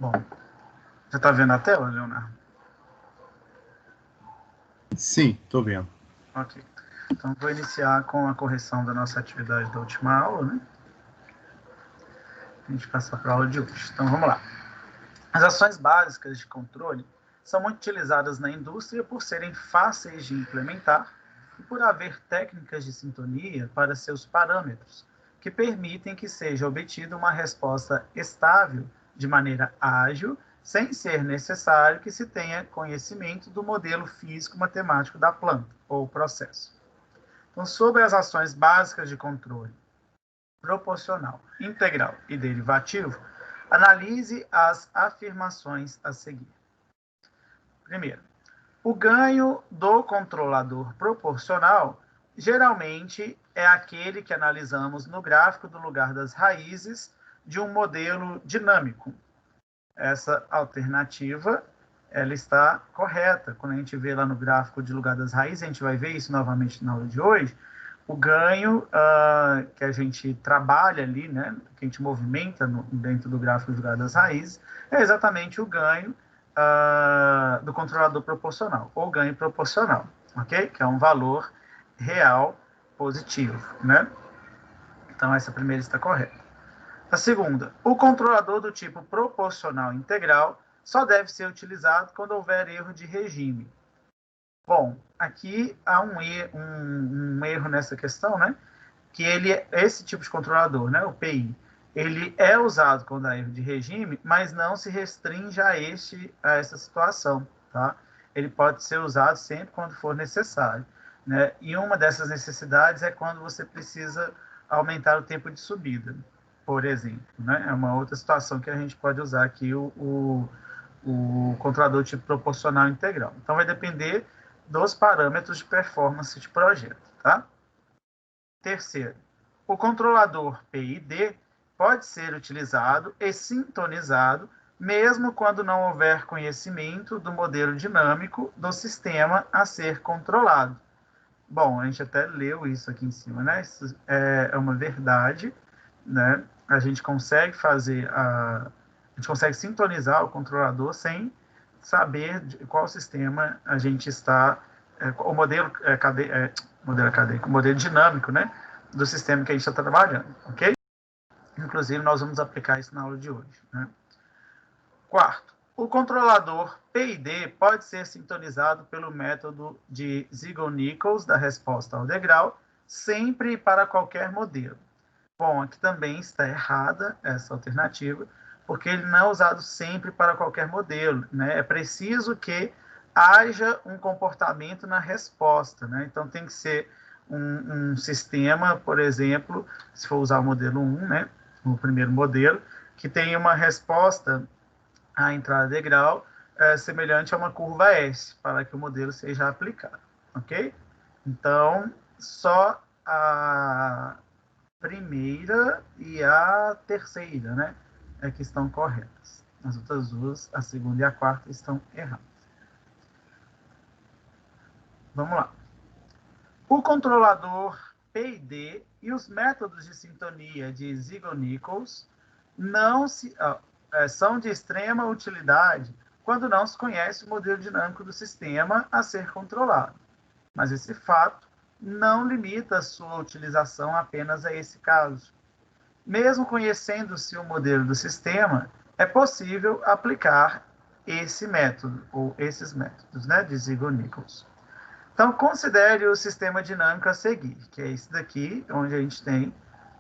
Bom, você está vendo a tela, Leonardo? Sim, estou vendo. Ok. Então, vou iniciar com a correção da nossa atividade da última aula, né? A gente passa para a aula de hoje. Então, vamos lá. As ações básicas de controle são muito utilizadas na indústria por serem fáceis de implementar e por haver técnicas de sintonia para seus parâmetros, que permitem que seja obtida uma resposta estável de maneira ágil, sem ser necessário que se tenha conhecimento do modelo físico-matemático da planta ou processo. Então, sobre as ações básicas de controle proporcional, integral e derivativo, analise as afirmações a seguir. Primeiro, o ganho do controlador proporcional geralmente é aquele que analisamos no gráfico do lugar das raízes de um modelo dinâmico. Essa alternativa ela está correta. Quando a gente vê lá no gráfico de lugar das raízes, a gente vai ver isso novamente na aula de hoje, o ganho que a gente trabalha ali, né, que a gente movimenta dentro do gráfico de lugar das raízes, é exatamente o ganho do controlador proporcional, ou ganho proporcional, ok? Que é um valor real positivo, né? Então, essa primeira está correta. A segunda, o controlador do tipo proporcional integral só deve ser utilizado quando houver erro de regime. Bom, aqui há um erro nessa questão, né? Que esse tipo de controlador, né, o PI, ele é usado quando há erro de regime, mas não se restringe a essa situação, tá? Ele pode ser usado sempre quando for necessário, né? E uma dessas necessidades é quando você precisa aumentar o tempo de subida, por exemplo, né? É uma outra situação que a gente pode usar aqui o controlador tipo proporcional integral. Então, vai depender dos parâmetros de performance de projeto, tá? Terceiro, o controlador PID pode ser utilizado e sintonizado mesmo quando não houver conhecimento do modelo dinâmico do sistema a ser controlado. Bom, a gente até leu isso aqui em cima, né? Isso é uma verdade, né? A gente consegue sintonizar o controlador sem saber de qual sistema a gente está, o modelo acadêmico, o modelo dinâmico, né, do sistema que a gente está trabalhando, ok? Inclusive, nós vamos aplicar isso na aula de hoje, né? Quarto, o controlador PID pode ser sintonizado pelo método de Ziegel-Nichols da resposta ao degrau, sempre e para qualquer modelo. Bom, aqui também está errada essa alternativa, porque ele não é usado sempre para qualquer modelo, né? É preciso que haja um comportamento na resposta, né? Então, tem que ser um sistema, por exemplo, se for usar o modelo 1, né? O primeiro modelo, que tenha uma resposta à entrada degrau semelhante a uma curva S, para que o modelo seja aplicado, ok? Então, só a primeira e a terceira, né, é que estão corretas. As outras duas, a segunda e a quarta, estão erradas. Vamos lá. O controlador PID e os métodos de sintonia de Ziegel-Nichols são de extrema utilidade quando não se conhece o modelo dinâmico do sistema a ser controlado. Mas esse fato não limita a sua utilização apenas a esse caso. Mesmo conhecendo-se o modelo do sistema, é possível aplicar esse método, ou esses métodos, né, de Ziegel-Nichols. Então, considere o sistema dinâmico a seguir, que é esse daqui, onde a gente tem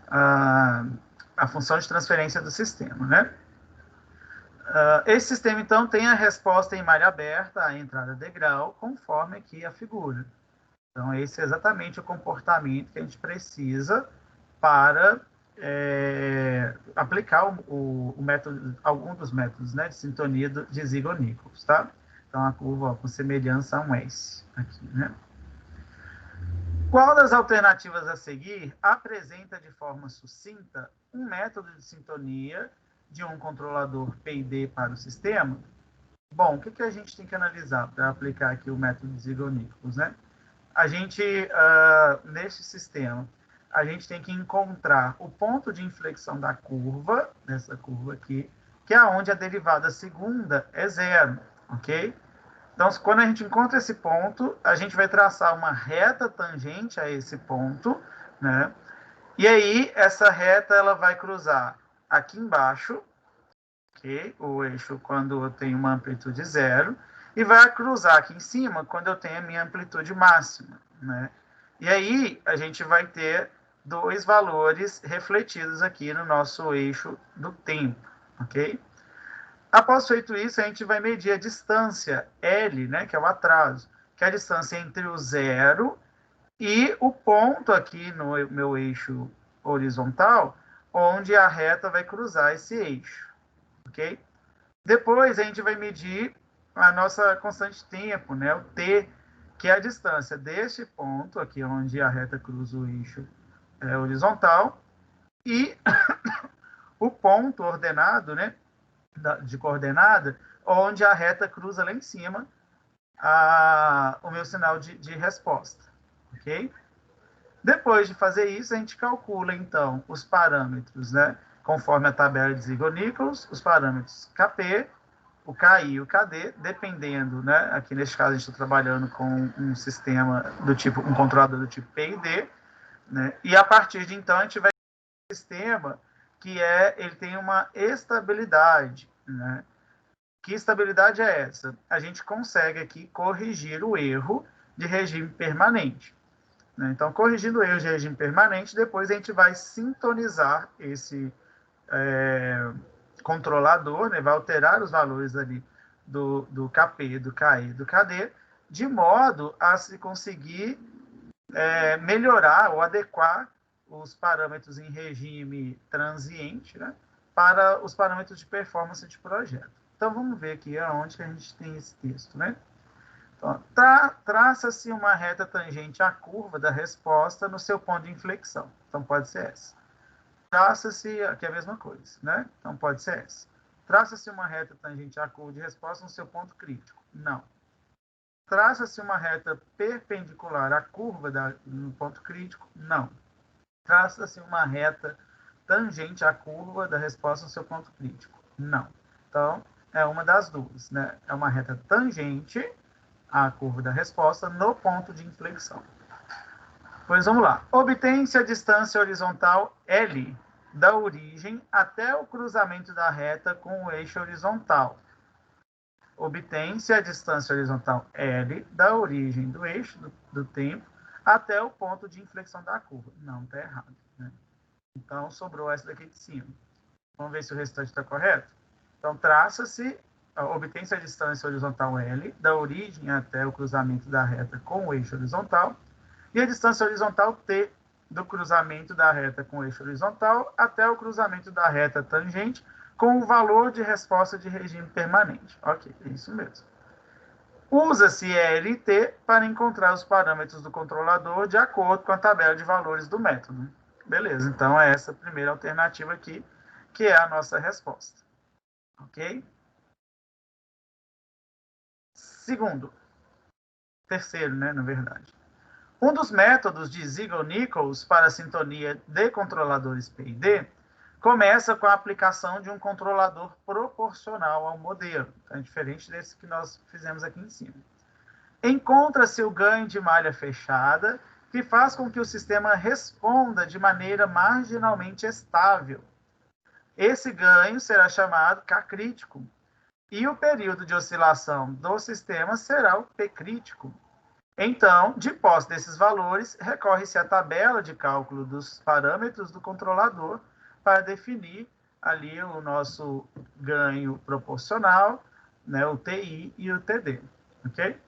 a função de transferência do sistema, né? Esse sistema, então, tem a resposta em malha aberta, a entrada degrau, conforme aqui a figura. Então, esse é exatamente o comportamento que a gente precisa para aplicar o método, algum dos métodos, né, de sintonia de Ziegel-Nichols, tá? Então, a curva com semelhança a um S aqui, né? Qual das alternativas a seguir apresenta de forma sucinta um método de sintonia de um controlador PID para o sistema? Bom, o que a gente tem que analisar para aplicar aqui o método de Ziegel-Nichols, né? A gente, neste sistema, a gente tem que encontrar o ponto de inflexão da curva, nessa curva aqui, que é onde a derivada segunda é zero, ok? Então, quando a gente encontra esse ponto, a gente vai traçar uma reta tangente a esse ponto, né? E aí, essa reta ela vai cruzar aqui embaixo, ok? O eixo quando eu tenho uma amplitude zero, e vai cruzar aqui em cima quando eu tenho a minha amplitude máxima, né? E aí, a gente vai ter dois valores refletidos aqui no nosso eixo do tempo, ok? Após feito isso, a gente vai medir a distância L, né, que é o atraso, que é a distância entre o zero e o ponto aqui no meu eixo horizontal, onde a reta vai cruzar esse eixo, ok? Depois, a gente vai medir a nossa constante de tempo, né, o t, que é a distância deste ponto aqui, onde a reta cruza o eixo horizontal, e o ponto ordenado, né, de coordenada, onde a reta cruza lá em cima o meu sinal de resposta, ok? Depois de fazer isso, a gente calcula, então, os parâmetros, né, conforme a tabela de Ziegler-Nichols, os parâmetros Kp, o Ki e o Kd, dependendo, né, aqui neste caso a gente está trabalhando com um sistema do tipo, um controlador do tipo PID, né, e a partir de então a gente vai ter um sistema que ele tem uma estabilidade, né? Que estabilidade é essa? A gente consegue aqui corrigir o erro de regime permanente, né? Então, corrigindo o erro de regime permanente, depois a gente vai sintonizar esse controlador, né? Vai alterar os valores ali do Kp, do Ki, do Kd, de modo a se conseguir melhorar ou adequar os parâmetros em regime transiente, né, para os parâmetros de performance de projeto. Então, vamos ver aqui onde que a gente tem esse texto, né? Então, traça-se uma reta tangente à curva da resposta no seu ponto de inflexão. Então, pode ser essa. Traça-se, aqui é a mesma coisa, né? Então, pode ser essa. Traça-se uma reta tangente à curva de resposta no seu ponto crítico. Não. Traça-se uma reta perpendicular à curva no ponto crítico? Não. Traça-se uma reta tangente à curva da resposta no seu ponto crítico? Não. Então, é uma das duas, né? É uma reta tangente à curva da resposta no ponto de inflexão. Pois vamos lá. Obtém-se a distância horizontal L da origem até o cruzamento da reta com o eixo horizontal. Obtém-se a distância horizontal L da origem do eixo do tempo até o ponto de inflexão da curva. Não, está errado, né? Então, sobrou essa daqui de cima. Vamos ver se o restante está correto? Então, obtém-se a distância horizontal L da origem até o cruzamento da reta com o eixo horizontal e a distância horizontal T do cruzamento da reta com o eixo horizontal até o cruzamento da reta tangente com o valor de resposta de regime permanente. Ok, é isso mesmo. Usa-se ELT para encontrar os parâmetros do controlador de acordo com a tabela de valores do método. Beleza, então é essa primeira alternativa aqui, que é a nossa resposta. Ok? Terceiro, né, na verdade. Um dos métodos de Ziegler-Nichols para a sintonia de controladores PID começa com a aplicação de um controlador proporcional ao modelo, é diferente desse que nós fizemos aqui em cima. Encontra-se o ganho de malha fechada, que faz com que o sistema responda de maneira marginalmente estável. Esse ganho será chamado K crítico, e o período de oscilação do sistema será o P crítico. Então, de posse desses valores, recorre-se à tabela de cálculo dos parâmetros do controlador para definir ali o nosso ganho proporcional, né, o TI e o TD. Ok?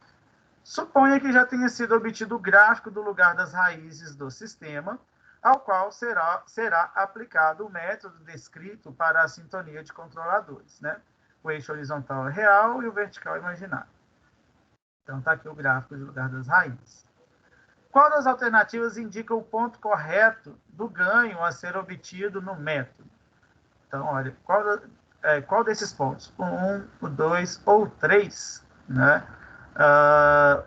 Suponha que já tenha sido obtido o gráfico do lugar das raízes do sistema, ao qual será aplicado o método descrito para a sintonia de controladores, né? O eixo horizontal é real e o vertical é imaginário. Então, está aqui o gráfico do lugar das raízes. Qual das alternativas indica o ponto correto do ganho a ser obtido no método? Então, olha, qual desses pontos? O 1, o 2 ou o 3, né?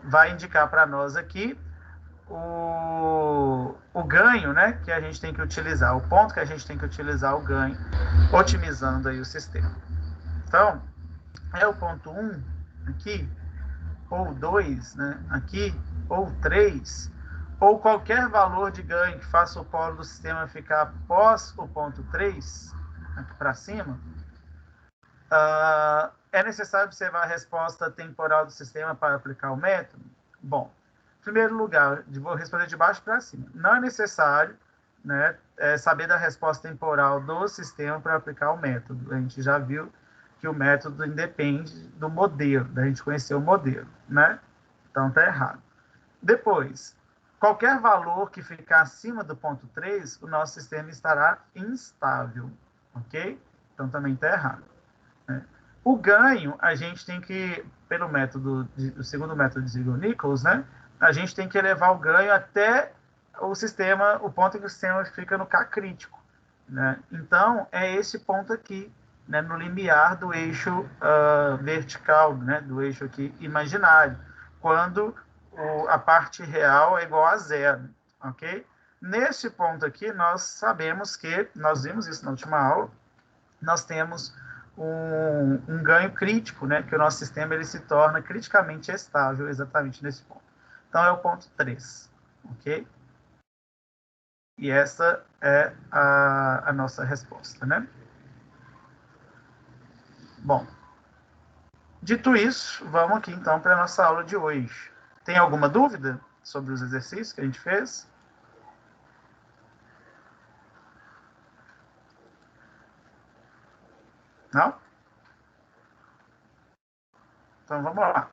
Vai indicar para nós aqui o ganho, né, que a gente tem que utilizar, o ponto que a gente tem que utilizar o ganho, otimizando aí o sistema. Então, é o ponto 1 aqui, ou 2, né, aqui, ou 3, ou qualquer valor de ganho que faça o polo do sistema ficar após o ponto 3, aqui para cima, é necessário observar a resposta temporal do sistema para aplicar o método? Bom, em primeiro lugar, vou responder de baixo para cima. Não é necessário, né, saber da resposta temporal do sistema para aplicar o método. A gente já viu que o método independe do modelo, da gente conhecer o modelo, né? Então, está errado. Depois, qualquer valor que ficar acima do ponto 3, o nosso sistema estará instável, ok? Então, também está errado. Né? O ganho, a gente tem que, pelo método, o segundo método de Ziegler-Nichols, né? A gente tem que elevar o ganho até o sistema, o ponto em que o sistema fica no K crítico, né? Então, é esse ponto aqui, né, no limiar do eixo vertical, né, do eixo aqui imaginário, quando a parte real é igual a zero, ok? Nesse ponto aqui, nós sabemos que, nós vimos isso na última aula, nós temos um ganho crítico, né, que o nosso sistema ele se torna criticamente estável exatamente nesse ponto. Então, é o ponto 3, ok? E essa é a nossa resposta, né? Bom, dito isso, vamos aqui então para a nossa aula de hoje. Tem alguma dúvida sobre os exercícios que a gente fez? Não? Então vamos lá.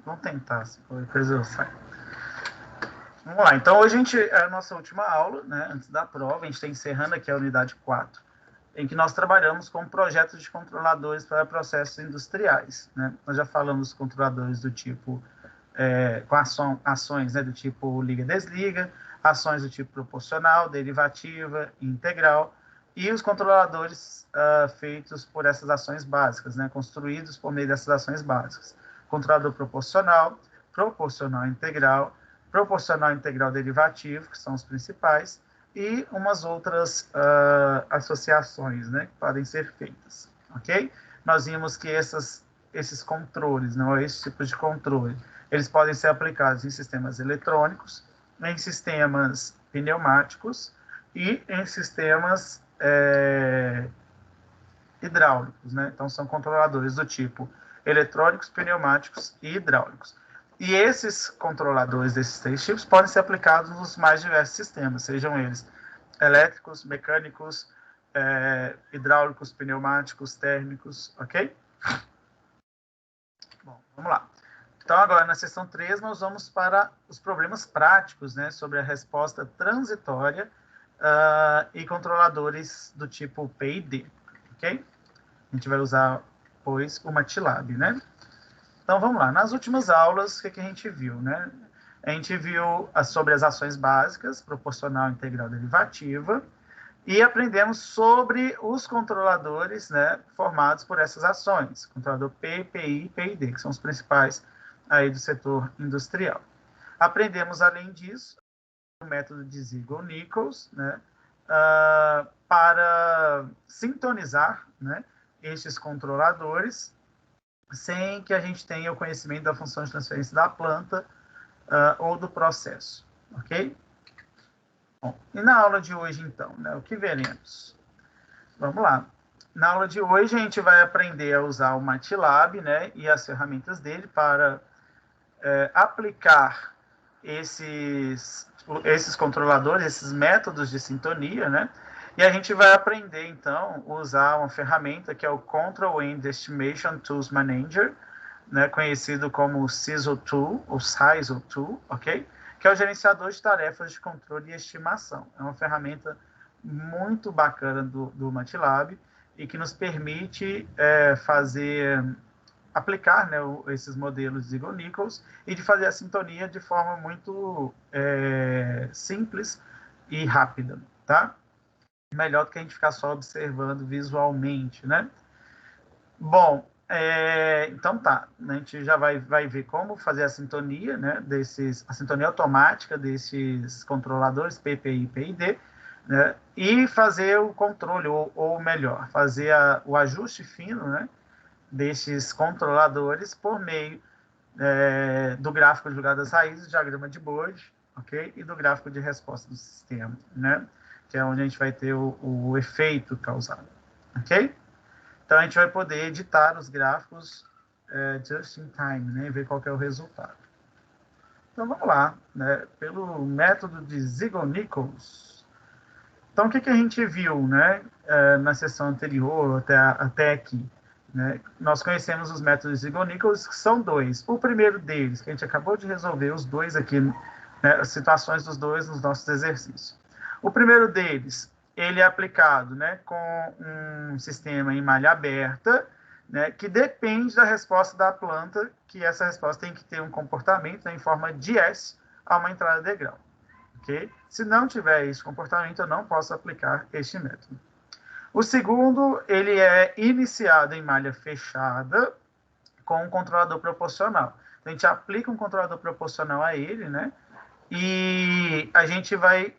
Vamos tentar, se for coisa eu saio. Vamos lá, então hoje é a nossa última aula, né, antes da prova, a gente está encerrando aqui a unidade 4, em que nós trabalhamos com projetos de controladores para processos industriais, né? Nós já falamos dos controladores do tipo, com ações, né, do tipo liga-desliga, ações do tipo proporcional, derivativa, integral, e os controladores feitos por essas ações básicas, né, construídos por meio dessas ações básicas. Controlador proporcional, proporcional integral derivativo, que são os principais, e umas outras associações, né, que podem ser feitas, ok? Nós vimos que esses controles, não é esse tipo de controle, eles podem ser aplicados em sistemas eletrônicos, em sistemas pneumáticos e em sistemas hidráulicos, né? Então, são controladores do tipo eletrônicos, pneumáticos e hidráulicos. E esses controladores desses 3 tipos podem ser aplicados nos mais diversos sistemas, sejam eles elétricos, mecânicos, hidráulicos, pneumáticos, térmicos, ok? Bom, vamos lá. Então, agora, na seção 3, nós vamos para os problemas práticos, né, sobre a resposta transitória e controladores do tipo P e D, ok? A gente vai usar, pois, o MATLAB, né? Então, vamos lá. Nas últimas aulas, o que a gente viu, né? A gente viu sobre as ações básicas, proporcional, integral, derivativa, e aprendemos sobre os controladores, né, formados por essas ações, controlador P, PI e PID, que são os principais aí do setor industrial. Aprendemos, além disso, o método de Ziegler-Nichols, né, para sintonizar, né, estes controladores sem que a gente tenha o conhecimento da função de transferência da planta ou do processo, ok? Bom, e na aula de hoje, então, né, o que veremos? Vamos lá. Na aula de hoje, a gente vai aprender a usar o MATLAB, né, e as ferramentas dele para aplicar esses controladores, esses métodos de sintonia, né? E a gente vai aprender, então, a usar uma ferramenta que é o Control and Estimation Tools Manager, né, conhecido como CISO Tool, ou CISO Tool, ok? Que é o gerenciador de tarefas de controle e estimação. É uma ferramenta muito bacana do MATLAB e que nos permite aplicar, né, esses modelos de Ziegler-Nichols e de fazer a sintonia de forma muito simples e rápida, tá? Melhor do que a gente ficar só observando visualmente, né? Bom, Então tá, a gente já vai ver como fazer a sintonia, né, a sintonia automática desses controladores PPI e PID, né, e fazer o controle, ou melhor, fazer o ajuste fino, né, desses controladores por meio do gráfico de jogadas raízes, diagrama de Bode, ok? E do gráfico de resposta do sistema, né, que é onde a gente vai ter o efeito causado, ok? Então, a gente vai poder editar os gráficos just in time, né, e ver qual que é o resultado. Então, vamos lá, né, pelo método de Ziegel-Nichols. Então, o que a gente viu, né, na sessão anterior, até aqui? Né? Nós conhecemos os métodos Ziegel-Nichols, que são dois. O primeiro deles, que a gente acabou de resolver, os dois aqui, né, as situações dos dois nos nossos exercícios. O primeiro deles, ele é aplicado, né, com um sistema em malha aberta, né, que depende da resposta da planta, que essa resposta tem que ter um comportamento, né, em forma de S a uma entrada de degrau. Okay? Se não tiver esse comportamento, eu não posso aplicar este método. O segundo, ele é iniciado em malha fechada com um controlador proporcional. Então, a gente aplica um controlador proporcional a ele, né? E a gente vai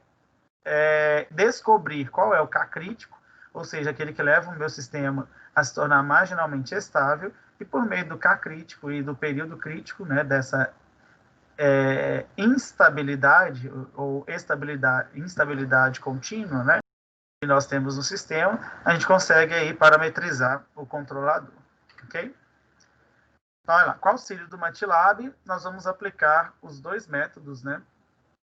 descobrir qual é o K crítico, ou seja, aquele que leva o meu sistema a se tornar marginalmente estável, e por meio do K crítico e do período crítico, né, dessa instabilidade ou instabilidade contínua, né, que nós temos no sistema, a gente consegue aí parametrizar o controlador, ok? Então, olha lá, com o auxílio do MATLAB, nós vamos aplicar os dois métodos, né,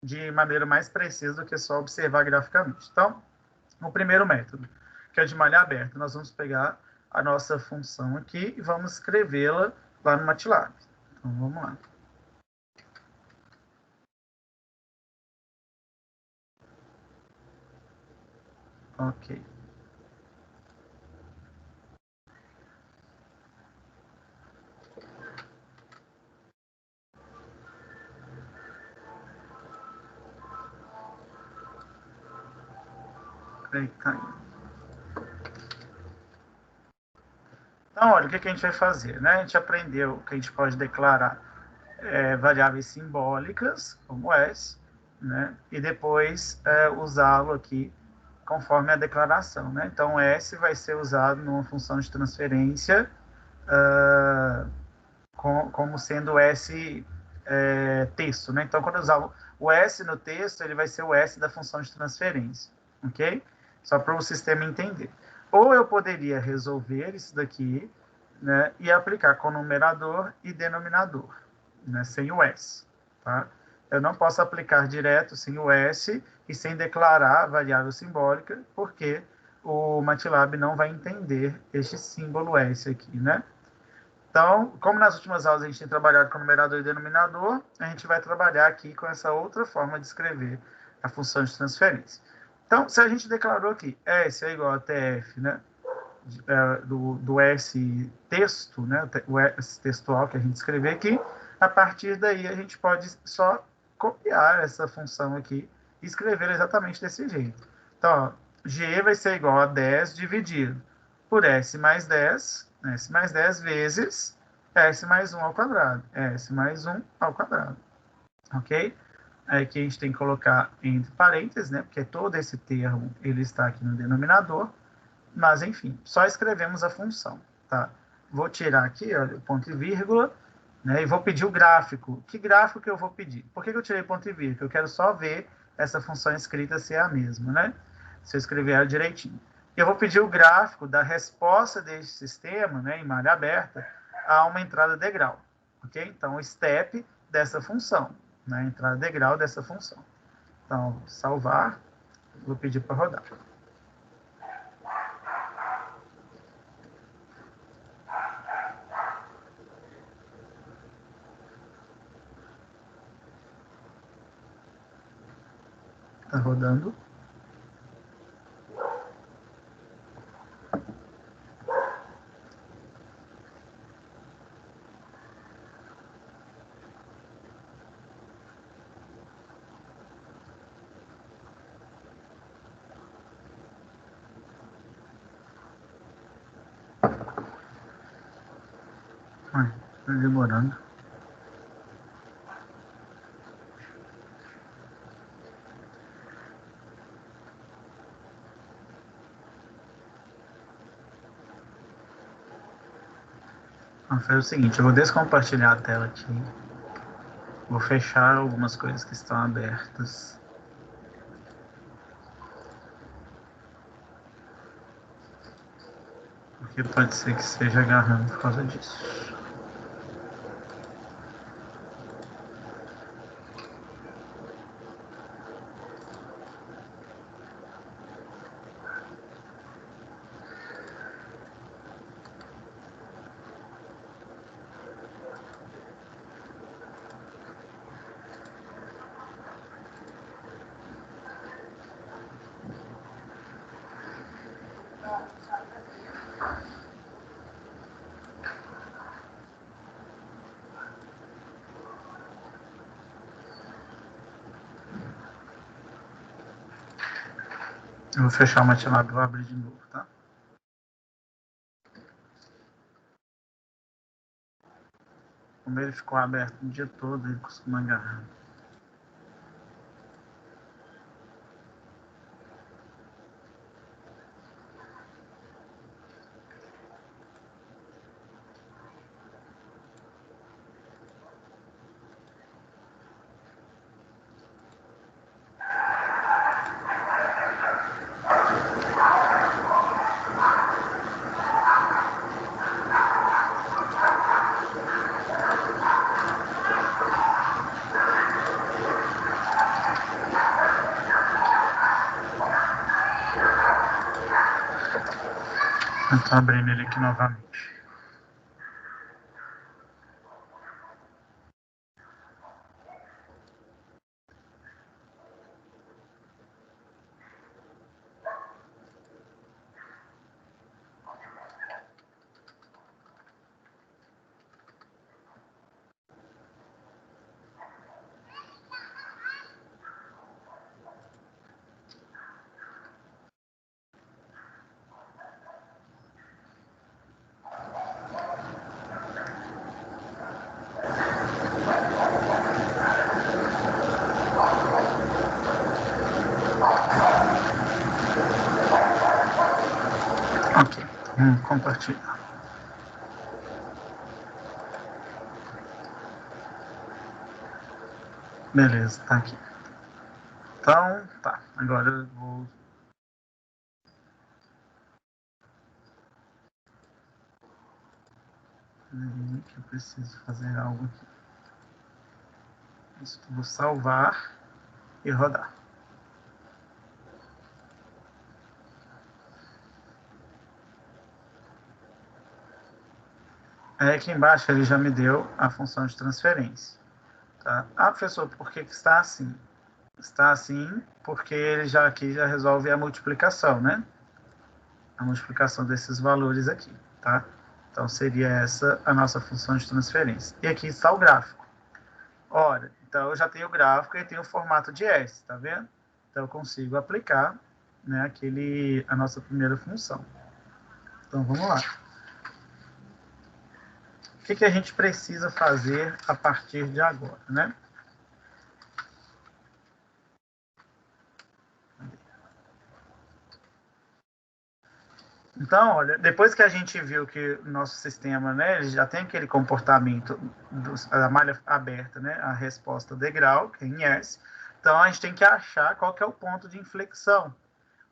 de maneira mais precisa do que só observar graficamente. Então, o primeiro método, que é de malha aberta, nós vamos pegar a nossa função aqui e vamos escrevê-la lá no MATLAB. Então, vamos lá. Ok. Então, olha, o que a gente vai fazer, né? A gente aprendeu que a gente pode declarar variáveis simbólicas, como S, né? E depois usá-lo aqui conforme a declaração, né? Então, S vai ser usado numa função de transferência como sendo S texto, né? Então, quando eu usar o S no texto, ele vai ser o S da função de transferência, ok? Só para o sistema entender. Ou eu poderia resolver isso daqui, né, e aplicar com numerador e denominador, né, sem o S, tá? Eu não posso aplicar direto sem o S e sem declarar a variável simbólica, porque o MATLAB não vai entender este símbolo S aqui, né? Então, como nas últimas aulas a gente tem trabalhado com numerador e denominador, a gente vai trabalhar aqui com essa outra forma de escrever a função de transferência. Então, se a gente declarou aqui S é igual a TF, né, do S texto, né, o S textual que a gente escrever aqui, a partir daí a gente pode só copiar essa função aqui e escrever exatamente desse jeito. Então, ó, G vai ser igual a 10 dividido por S mais 10, S mais 10 vezes S mais 1 ao quadrado. S mais 1 ao quadrado. Ok? Aqui a gente tem que colocar entre parênteses, né? Porque todo esse termo ele está aqui no denominador. Mas, enfim, só escrevemos a função, tá? Vou tirar aqui, olha, o ponto e vírgula, né? E vou pedir o gráfico. Que gráfico que eu vou pedir? Por que eu tirei ponto e vírgula? Eu quero só ver essa função escrita ser a mesma, né? Se eu escrever ela direitinho. Eu vou pedir o gráfico da resposta desse sistema, né, em malha aberta, a uma entrada degrau, ok? Então, o step dessa função, né? Entrada degrau dessa função. Então, salvar, vou pedir para rodar. Está rodando. Tá demorando. Vou fazer o seguinte, eu vou descompartilhar a tela aqui. Vou fechar algumas coisas que estão abertas. Porque pode ser que esteja agarrando por causa disso. Eu vou fechar o MATLAB e vou abrir de novo, tá? Como ele ficou aberto o dia todo, ele costuma agarrar. Estou abrindo ele aqui novamente. Ok, vamos compartilhar. Beleza, tá aqui. Então, tá. Agora eu vou... que eu preciso fazer algo aqui. Isso, vou salvar e rodar. Aí aqui embaixo ele já me deu a função de transferência. Tá? Ah, professor, por que está assim? Está assim porque ele já aqui já resolve a multiplicação, né? A multiplicação desses valores aqui, tá? Então seria essa a nossa função de transferência. E aqui está o gráfico. Ora, então eu já tenho o gráfico e tenho o formato de S, tá vendo? Então eu consigo aplicar, né, a nossa primeira função. Então vamos lá. O que a gente precisa fazer a partir de agora, né? Então, olha, depois que a gente viu que o nosso sistema, né, ele já tem aquele comportamento da malha aberta, né, a resposta degrau, que é em S, então a gente tem que achar qual que é o ponto de inflexão.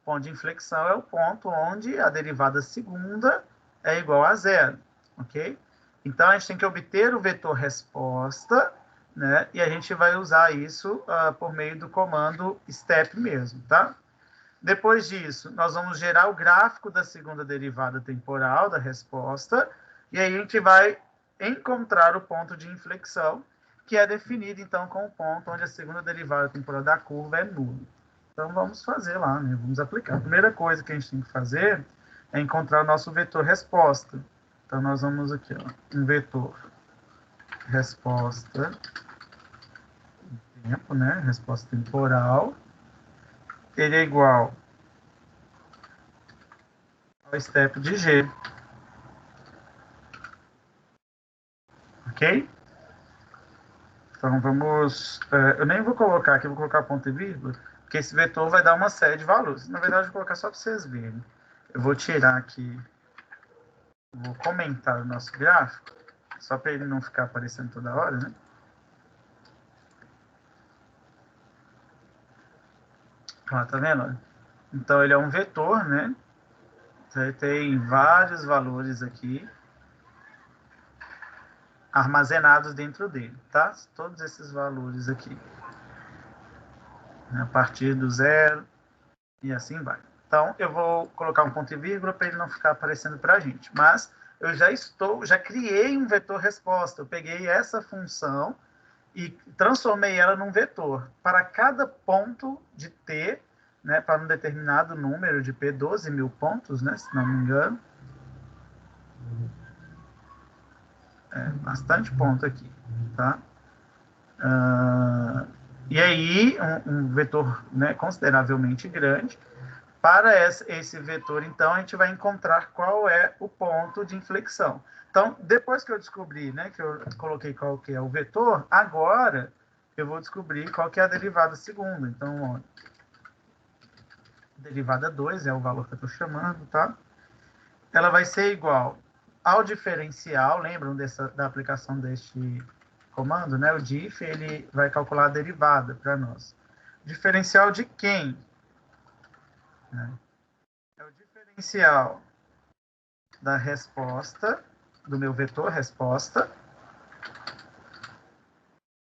O ponto de inflexão é o ponto onde a derivada segunda é igual a zero, ok? Então, a gente tem que obter o vetor resposta, né, e a gente vai usar isso por meio do comando step mesmo, tá? Depois disso, nós vamos gerar o gráfico da segunda derivada temporal da resposta, e aí a gente vai encontrar o ponto de inflexão, que é definido, então, com o ponto onde a segunda derivada temporal da curva é nula. Então, vamos fazer lá, né? Vamos aplicar. A primeira coisa que a gente tem que fazer é encontrar o nosso vetor resposta. Então, nós vamos aqui, ó, um vetor resposta, tempo, né? Resposta temporal, ele é igual ao step de G. Ok? Então, vamos... eu nem vou colocar aqui, vou colocar ponto e vírgula, porque esse vetor vai dar uma série de valores. Na verdade, eu vou colocar só para vocês verem. Eu vou tirar aqui, vou comentar o nosso gráfico, só para ele não ficar aparecendo toda hora, né? Ó, tá vendo? Então, ele é um vetor, né? Então, ele tem vários valores aqui armazenados dentro dele, tá? Todos esses valores aqui. A partir do zero e assim vai. Então, eu vou colocar um ponto e vírgula para ele não ficar aparecendo para a gente. Mas eu já criei um vetor resposta. Eu peguei essa função e transformei ela num vetor. Para cada ponto de T, né, para um determinado número de P, 12.000 pontos, né, se não me engano. Bastante ponto aqui, tá? E aí, um vetor, né, consideravelmente grande. Para esse vetor, então, a gente vai encontrar qual é o ponto de inflexão. Então, depois que eu descobri, né, que eu coloquei qual que é o vetor, agora eu vou descobrir qual que é a derivada segunda. Então, ó, derivada 2 é o valor que eu estou chamando, tá? Ela vai ser igual ao diferencial, lembram da aplicação deste comando, né? O diff, ele vai calcular a derivada para nós. Diferencial de quem? É o diferencial da resposta, do meu vetor resposta.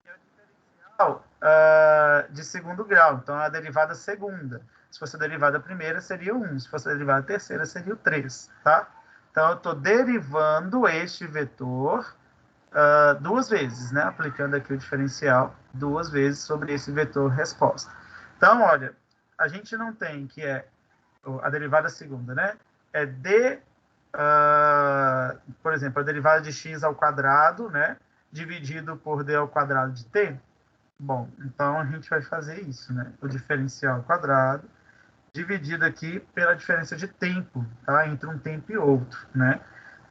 E é o diferencial de segundo grau, então é a derivada segunda. Se fosse a derivada primeira, seria o 1. Se fosse a derivada terceira, seria o 3, tá? Então, eu estou derivando este vetor duas vezes, né? Aplicando aqui o diferencial duas vezes sobre esse vetor resposta. Então, olha, a gente não tem, que é a derivada segunda, né? É d, por exemplo, a derivada de x ao quadrado, né? Dividido por d ao quadrado de t. Bom, então a gente vai fazer isso, né? O diferencial ao quadrado dividido aqui pela diferença de tempo, tá? Entre um tempo e outro, né?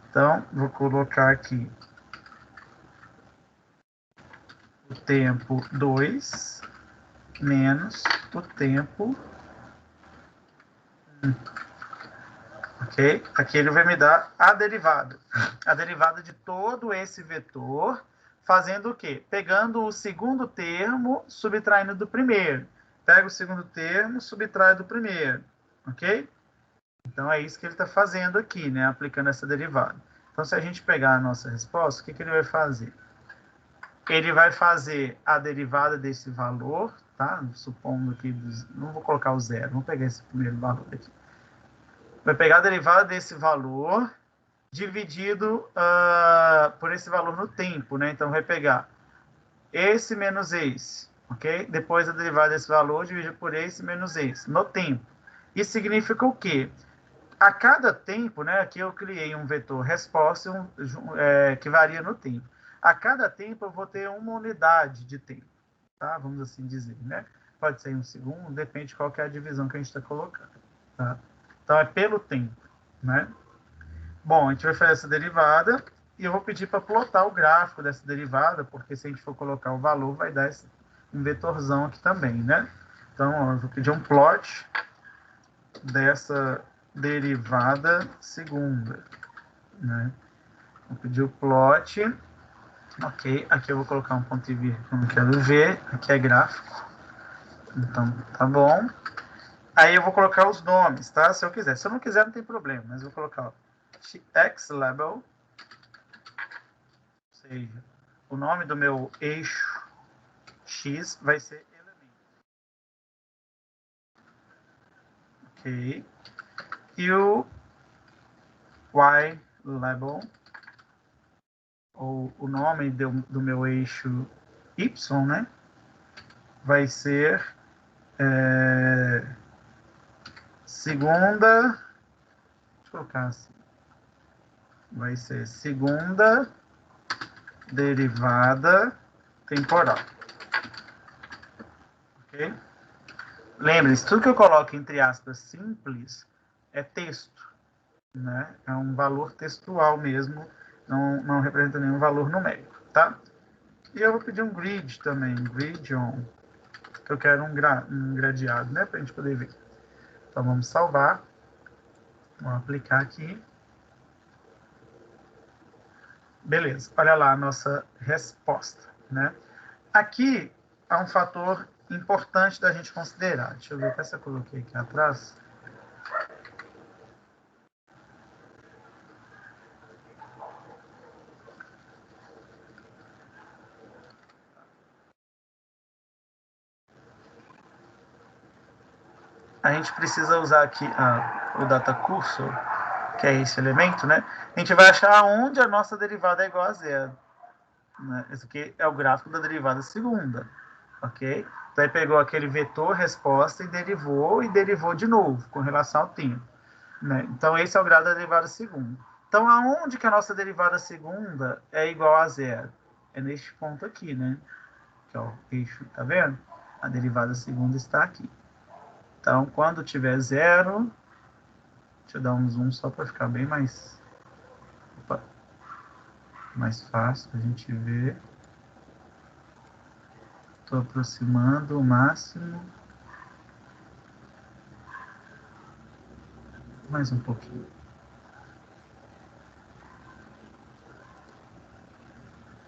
Então, vou colocar aqui o tempo 2 menos o tempo 1. Ok? Aqui ele vai me dar a derivada. A derivada de todo esse vetor, fazendo o quê? Pegando o segundo termo, subtraindo do primeiro. Pega o segundo termo, subtrai do primeiro. Ok? Então, é isso que ele está fazendo aqui, né? Aplicando essa derivada. Então, se a gente pegar a nossa resposta, o que ele vai fazer? Ele vai fazer a derivada desse valor, tá? Supondo que... Não vou colocar o zero, vamos pegar esse primeiro valor aqui. Vai pegar a derivada desse valor dividido por esse valor no tempo, né? Então, vai pegar esse menos esse, ok? Depois a derivada desse valor dividido por esse menos esse, no tempo. Isso significa o quê? A cada tempo, né, aqui eu criei um vetor resposta que varia no tempo. A cada tempo eu vou ter uma unidade de tempo, tá? Vamos assim dizer, né? Pode ser em um segundo, depende de qual que é a divisão que a gente está colocando, tá? Então, é pelo tempo, né? Bom, a gente vai fazer essa derivada e eu vou pedir para plotar o gráfico dessa derivada, porque se a gente for colocar o valor, vai dar um vetorzão aqui também, né? Então, ó, eu vou pedir um plot dessa derivada segunda, né? Vou pedir o plot, ok, aqui eu vou colocar um ponto e vírgula, não quero ver, aqui é gráfico, então tá bom. Aí eu vou colocar os nomes, tá? Se eu quiser, se eu não quiser não tem problema, mas eu vou colocar xlabel, ou seja, o nome do meu eixo x vai ser elemento, ok, e o ylabel, ou o nome do meu eixo y, né, vai ser segunda, deixa eu colocar assim, vai ser segunda derivada temporal, ok? Lembre-se, tudo que eu coloco entre aspas simples é texto, né? É um valor textual mesmo, não representa nenhum valor numérico. tá? E eu vou pedir um grid também, grid on, que eu quero um gradeado, né, para a gente poder ver. Então, vamos salvar, vamos aplicar aqui. Beleza, olha lá a nossa resposta, né? Aqui há um fator importante da gente considerar. Deixa eu ver até se eu coloquei aqui atrás. A gente precisa usar aqui o data cursor, que é esse elemento, né? A gente vai achar onde a nossa derivada é igual a zero. Né? Esse aqui é o gráfico da derivada segunda, ok? Então, aí pegou aquele vetor resposta e derivou de novo, com relação ao tempo. Né? Então, esse é o grau da derivada segunda. Então, aonde que a nossa derivada segunda é igual a zero? É neste ponto aqui, né? Que é o eixo, tá vendo? A derivada segunda está aqui. Então, quando tiver zero, deixa eu dar um zoom só para ficar bem mais, mais fácil a gente ver. Estou aproximando o máximo. Mais um pouquinho.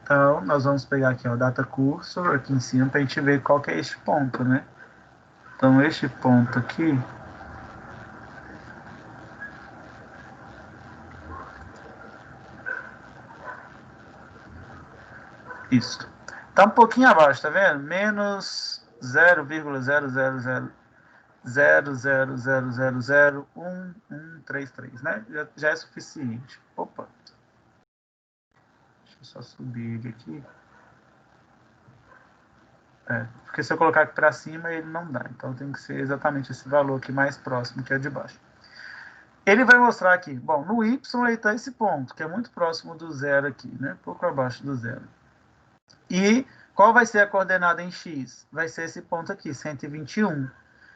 Então, nós vamos pegar aqui o data cursor aqui em cima para a gente ver qual que é este ponto, né? Então, este ponto aqui isso. Tá um pouquinho abaixo, tá vendo? Menos 0,00000001133, né? Já é suficiente. Opa. Deixa eu só subir ele aqui. Porque se eu colocar aqui para cima, ele não dá. Então, tem que ser exatamente esse valor aqui mais próximo, que é de baixo. Ele vai mostrar aqui, bom, no Y ele está esse ponto, que é muito próximo do zero aqui, né? Pouco abaixo do zero. E qual vai ser a coordenada em X? Vai ser esse ponto aqui, 121.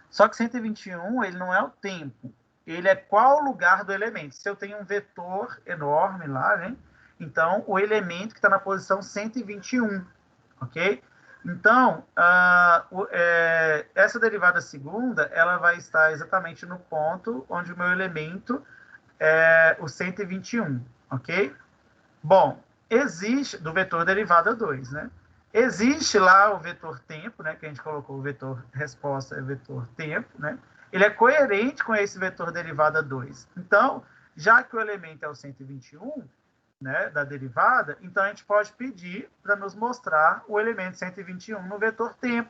Só que 121, ele não é o tempo. Ele é qual lugar do elemento. Se eu tenho um vetor enorme lá, né? Então, o elemento que está na posição 121, ok? Então, essa derivada segunda, ela vai estar exatamente no ponto onde o meu elemento é o 121, ok? Bom, existe, do vetor derivada 2, né? Existe lá o vetor tempo, né? Que a gente colocou o vetor resposta é vetor tempo, né? Ele é coerente com esse vetor derivada 2. Então, já que o elemento é o 121, né, da derivada, então a gente pode pedir para nos mostrar o elemento 121 no vetor tempo,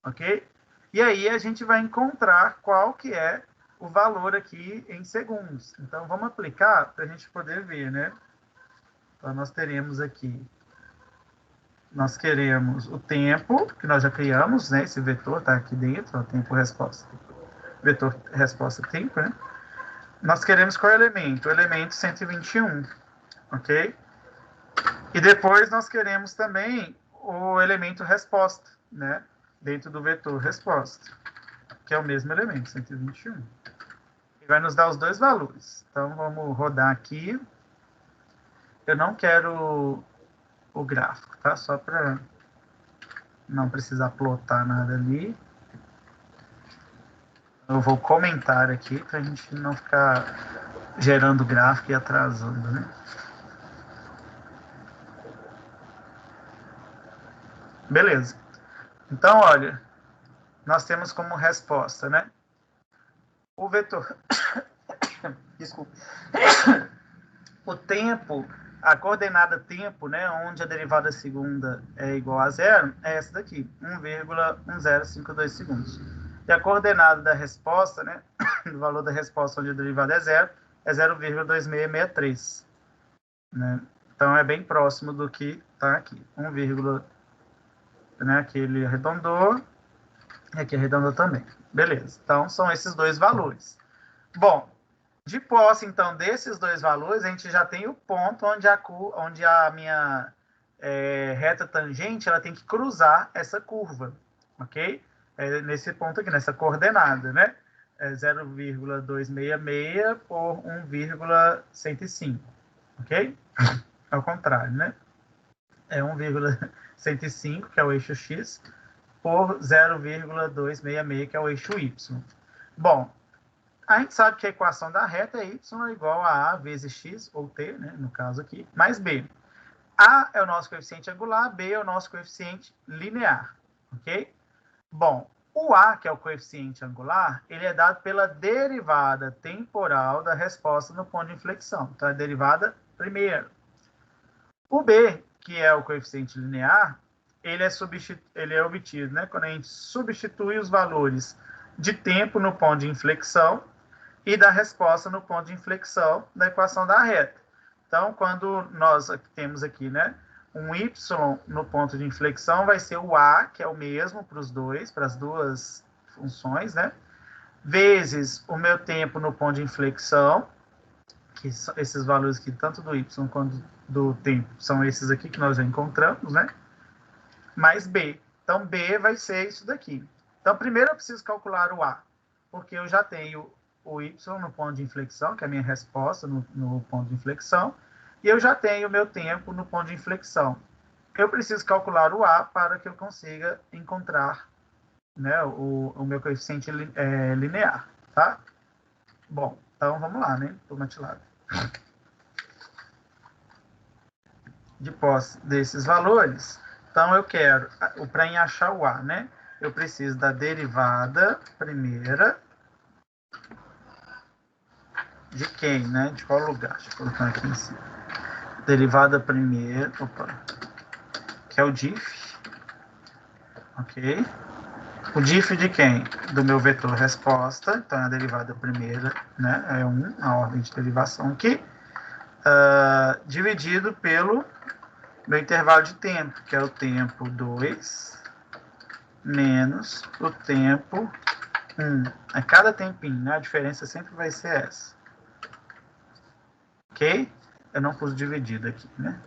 ok? E aí a gente vai encontrar qual que é o valor aqui em segundos. Então, vamos aplicar para a gente poder ver, né? Então, nós teremos aqui, nós queremos o tempo, que nós já criamos, né? Esse vetor está aqui dentro, ó, tempo-resposta. Vetor resposta-tempo, né? Nós queremos qual elemento? O elemento 121, ok? E depois nós queremos também o elemento resposta, né? Dentro do vetor resposta, que é o mesmo elemento, 121. E vai nos dar os dois valores. Então, vamos rodar aqui. Eu não quero o gráfico, tá? Só para não precisar plotar nada ali. Eu vou comentar aqui para a gente não ficar gerando gráfico e atrasando, né? Beleza. Então, olha, nós temos como resposta, né? O vetor... Desculpa. O tempo, a coordenada tempo, né, onde a derivada segunda é igual a zero, é essa daqui, 1,1052 segundos. E a coordenada da resposta, né, do valor da resposta onde a derivada é 0,2663. Né? Então, é bem próximo do que está aqui. 1, né, aqui ele arredondou, e aqui arredondou também. Beleza. Então, são esses dois valores. Bom, de posse, então, desses dois valores, a gente já tem o ponto onde a minha reta tangente ela tem que cruzar essa curva, ok? Nesse ponto aqui, nessa coordenada, né? 0,266 por 1,105, ok? Ao contrário, né? é 1,105, que é o eixo x, por 0,266, que é o eixo y. Bom, a gente sabe que a equação da reta é y é igual a vezes x, ou t, né, no caso aqui, mais b. A é o nosso coeficiente angular, B é o nosso coeficiente linear, ok? Bom, o A, que é o coeficiente angular, ele é dado pela derivada temporal da resposta no ponto de inflexão. Então, é a derivada primeira. O B, que é o coeficiente linear, ele é obtido, né, quando a gente substitui os valores de tempo no ponto de inflexão e da resposta no ponto de inflexão da equação da reta. Então, quando nós temos aqui, né, um y no ponto de inflexão, vai ser o a, que é o mesmo para as duas funções, né, vezes o meu tempo no ponto de inflexão, que são esses valores aqui, tanto do y quanto do tempo, são esses aqui que nós já encontramos, né, mais b. Então, b vai ser isso daqui. Então, primeiro eu preciso calcular o a, porque eu já tenho o y no ponto de inflexão, que é a minha resposta no ponto de inflexão, e eu já tenho o meu tempo no ponto de inflexão. Eu preciso calcular o a para que eu consiga encontrar, né, o meu coeficiente linear, tá? Bom, então vamos lá, né? Estou matilado. De posse desses valores, então eu quero, para achar o a, né? Eu preciso da derivada primeira de quem, né? De qual lugar? Deixa eu colocar aqui em cima. Derivada primeira, que é o diff, ok? O diff de quem? Do meu vetor resposta, então é a derivada primeira, né? É 1, a ordem de derivação aqui, dividido pelo meu intervalo de tempo, que é o tempo 2 menos o tempo 1. A cada tempinho, né? A diferença sempre vai ser essa. Ok? Eu não pus dividido aqui, né?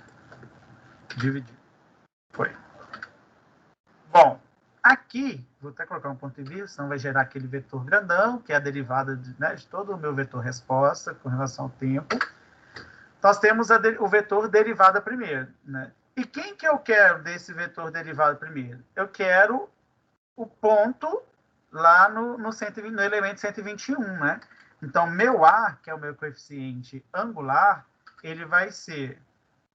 Dividido. Foi. Bom, aqui, vou até colocar um ponto de vírgula, senão vai gerar aquele vetor grandão, que é a derivada de todo o meu vetor resposta com relação ao tempo. Nós temos o vetor derivada primeiro, né? E quem que eu quero desse vetor derivada primeiro? Eu quero o ponto lá no elemento 121, né? Então, meu A, que é o meu coeficiente angular, ele vai ser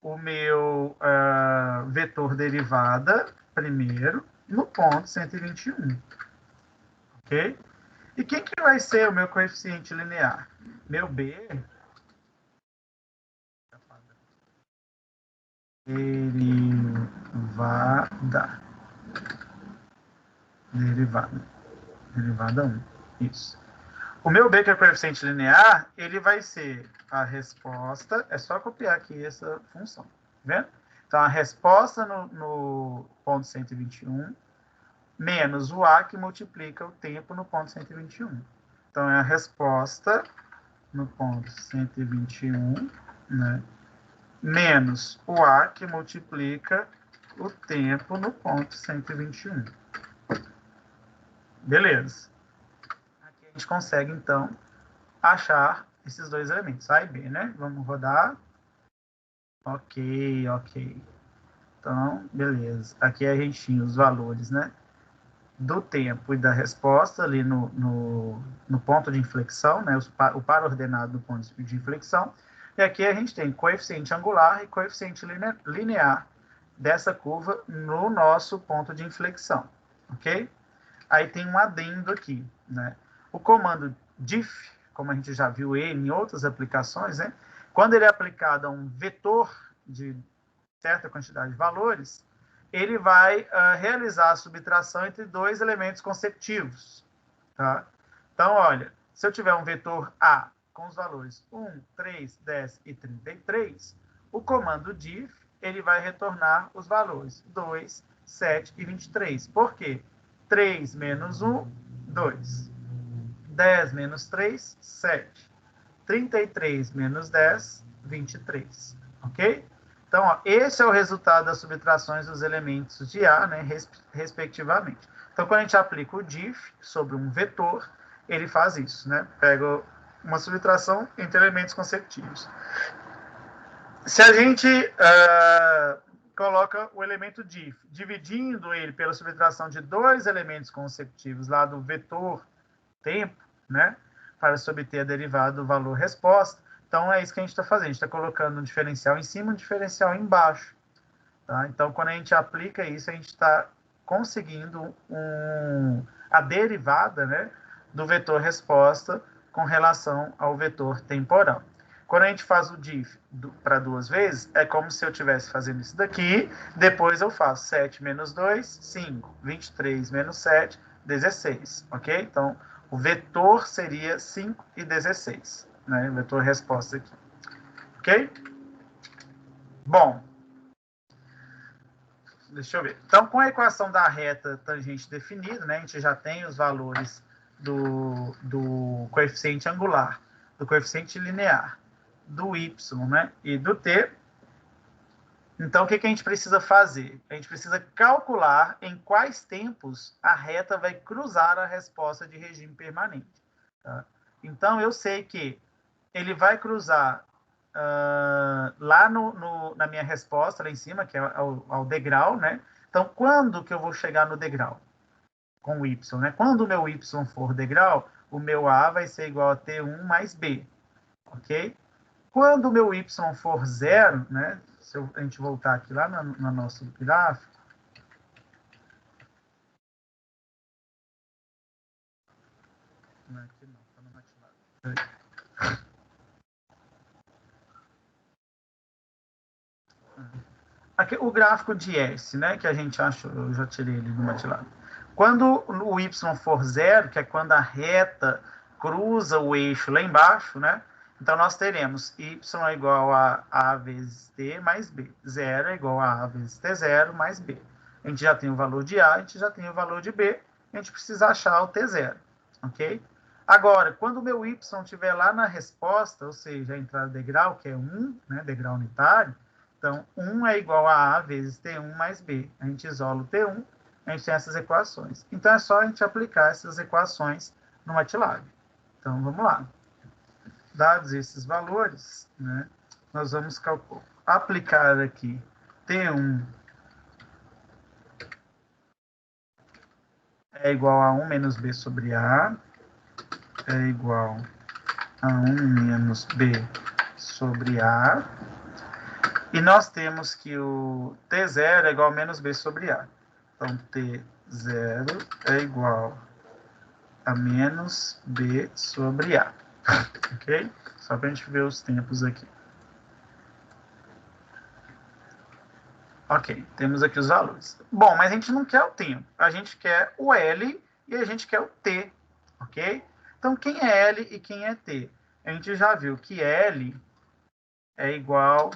o meu vetor derivada primeiro no ponto 121. Ok? E quem que vai ser o meu coeficiente linear? Meu B... Derivada 1. Isso. O meu B, que é o coeficiente linear, ele vai ser a resposta, é só copiar aqui essa função, tá vendo? Então, a resposta no ponto 121, menos o A, que multiplica o tempo no ponto 121. Então, é a resposta no ponto 121, né? Menos o A, que multiplica o tempo no ponto 121. Beleza. Aqui a gente consegue, então, achar esses dois elementos, A e B, né? Vamos rodar. Ok. Então, beleza. Aqui a gente tinha os valores, né? Do tempo e da resposta ali no ponto de inflexão, né? O par ordenado do ponto de inflexão. E aqui a gente tem coeficiente angular e coeficiente linear dessa curva no nosso ponto de inflexão, ok? Aí tem um adendo aqui, né? O comando diff, como a gente já viu ele em outras aplicações, né? Quando ele é aplicado a um vetor de certa quantidade de valores, ele vai realizar a subtração entre dois elementos consecutivos, tá? Então, olha, se eu tiver um vetor A com os valores 1, 3, 10 e 33, o comando diff, ele vai retornar os valores 2, 7 e 23. Por quê? 3 menos 1, 2. 10 menos 3, 7. 33 menos 10, 23. Ok? Então, ó, esse é o resultado das subtrações dos elementos de A, né, respectivamente. Então, quando a gente aplica o diff sobre um vetor, ele faz isso, né? Pega uma subtração entre elementos consecutivos. Se a gente coloca o elemento diff, dividindo ele pela subtração de dois elementos consecutivos lá do vetor tempo, né? Para se obter a derivada do valor resposta. Então, é isso que a gente está fazendo. A gente está colocando um diferencial em cima e um diferencial embaixo. Tá? Então, quando a gente aplica isso, a gente está conseguindo a derivada, né, do vetor resposta com relação ao vetor temporal. Quando a gente faz o diff para duas vezes, é como se eu estivesse fazendo isso daqui, depois eu faço 7 menos 2, 5, 23 menos 7, 16, ok? Então, o vetor seria 5 e 16, né? O vetor resposta aqui, ok? Bom, deixa eu ver. Então, com a equação da reta tangente definida, né, a gente já tem os valores do coeficiente angular, do coeficiente linear, do y, né, e do t. Então, o que a gente precisa fazer? A gente precisa calcular em quais tempos a reta vai cruzar a resposta de regime permanente. Tá? Então, eu sei que ele vai cruzar lá na minha resposta, lá em cima, que é ao degrau, né? Então, quando que eu vou chegar no degrau? Com o y, né? Quando o meu y for degrau, o meu a vai ser igual a t1 mais b, ok? Quando o meu y for zero, né? Se a gente voltar aqui lá no nosso gráfico, não, aqui não, está no MATLAB. Aqui, o gráfico de S, né, que a gente achou, eu já tirei ele do MATLAB. Quando o y for zero, que é quando a reta cruza o eixo lá embaixo, né, então nós teremos y é igual a a vezes t mais b. Zero é igual a vezes t0 mais b. A gente já tem o valor de a, a gente já tem o valor de b, a gente precisa achar o t0, ok? Agora, quando o meu y estiver lá na resposta, ou seja, a entrada degrau, que é 1, né, degrau unitário, então, 1 é igual a A vezes T1 mais B. A gente isola o T1, a gente tem essas equações. Então, é só a gente aplicar essas equações no MATLAB. Então, vamos lá. Dados esses valores, né, nós vamos aplicar aqui T1 é igual a 1 menos B sobre A, é igual a 1 menos B sobre A. E nós temos que o T0 é igual a menos B sobre A. Então, T0 é igual a menos B sobre A. Ok? Só para a gente ver os tempos aqui. Ok, temos aqui os valores. Bom, mas a gente não quer o tempo. A gente quer o L e a gente quer o T. Ok? Então, quem é L e quem é T? A gente já viu que L é igual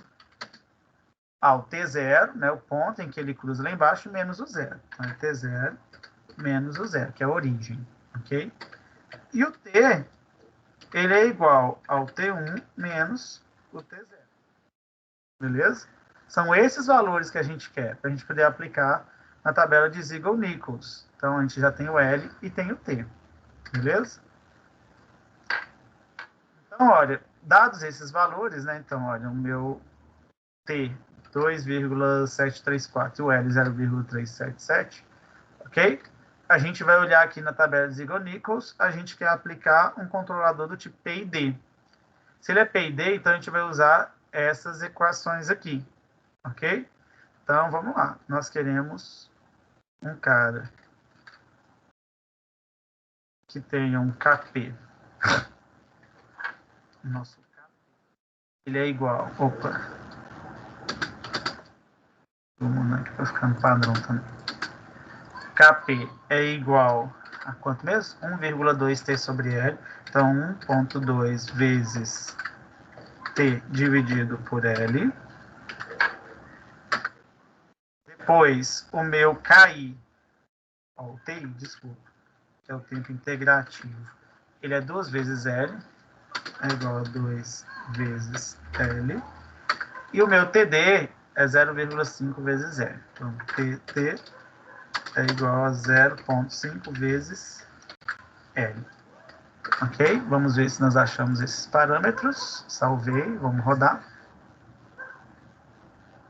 ao T0, né, o ponto em que ele cruza lá embaixo, menos o zero. Então, é T0 menos o zero, que é a origem, ok? E o T, ele é igual ao T1 menos o T0. Beleza? São esses valores que a gente quer, para a gente poder aplicar na tabela de Siegel-Nichols. Então, a gente já tem o L e tem o T. Beleza? Então, olha, dados esses valores, né? Então, olha, o meu T 2,734 e o L 0,377, ok? A gente vai olhar aqui na tabela de Siegel-Nichols, a gente quer aplicar um controlador do tipo P e D. Se ele é P e D, então a gente vai usar essas equações aqui, ok? Então, vamos lá. Nós queremos um cara que tenha um KP. Nosso KP, ele é igual... Opa! Vamos lá, que tá ficando padrão também. KP é igual a quanto mesmo? 1,2T sobre L. Então, 1,2 vezes T dividido por L. Depois, o meu KI, o TI, desculpa, que é o tempo integrativo, ele é 2 vezes L, é igual a 2 vezes L. E o meu TD é 0,5 vezes L. Então, TT é igual a 0,5 vezes L. Ok? Vamos ver se nós achamos esses parâmetros. Salvei, vamos rodar.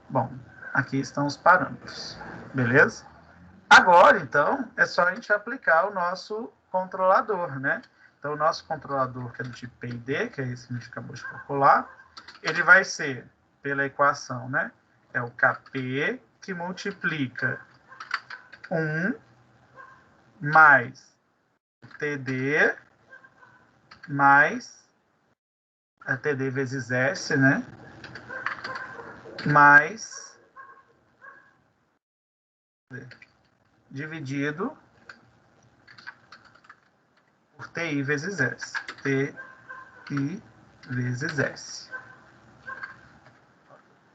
Bom, Aqui estão os parâmetros, beleza? Agora, então, é só a gente aplicar o nosso controlador, né? Então, o nosso controlador, que é do tipo PID, que é esse que a gente acabou de calcular, ele vai ser, pela equação, né? É o Kp que multiplica 1 mais TD mais TD vezes S, né? Mais dividido por TI vezes S. TI vezes S.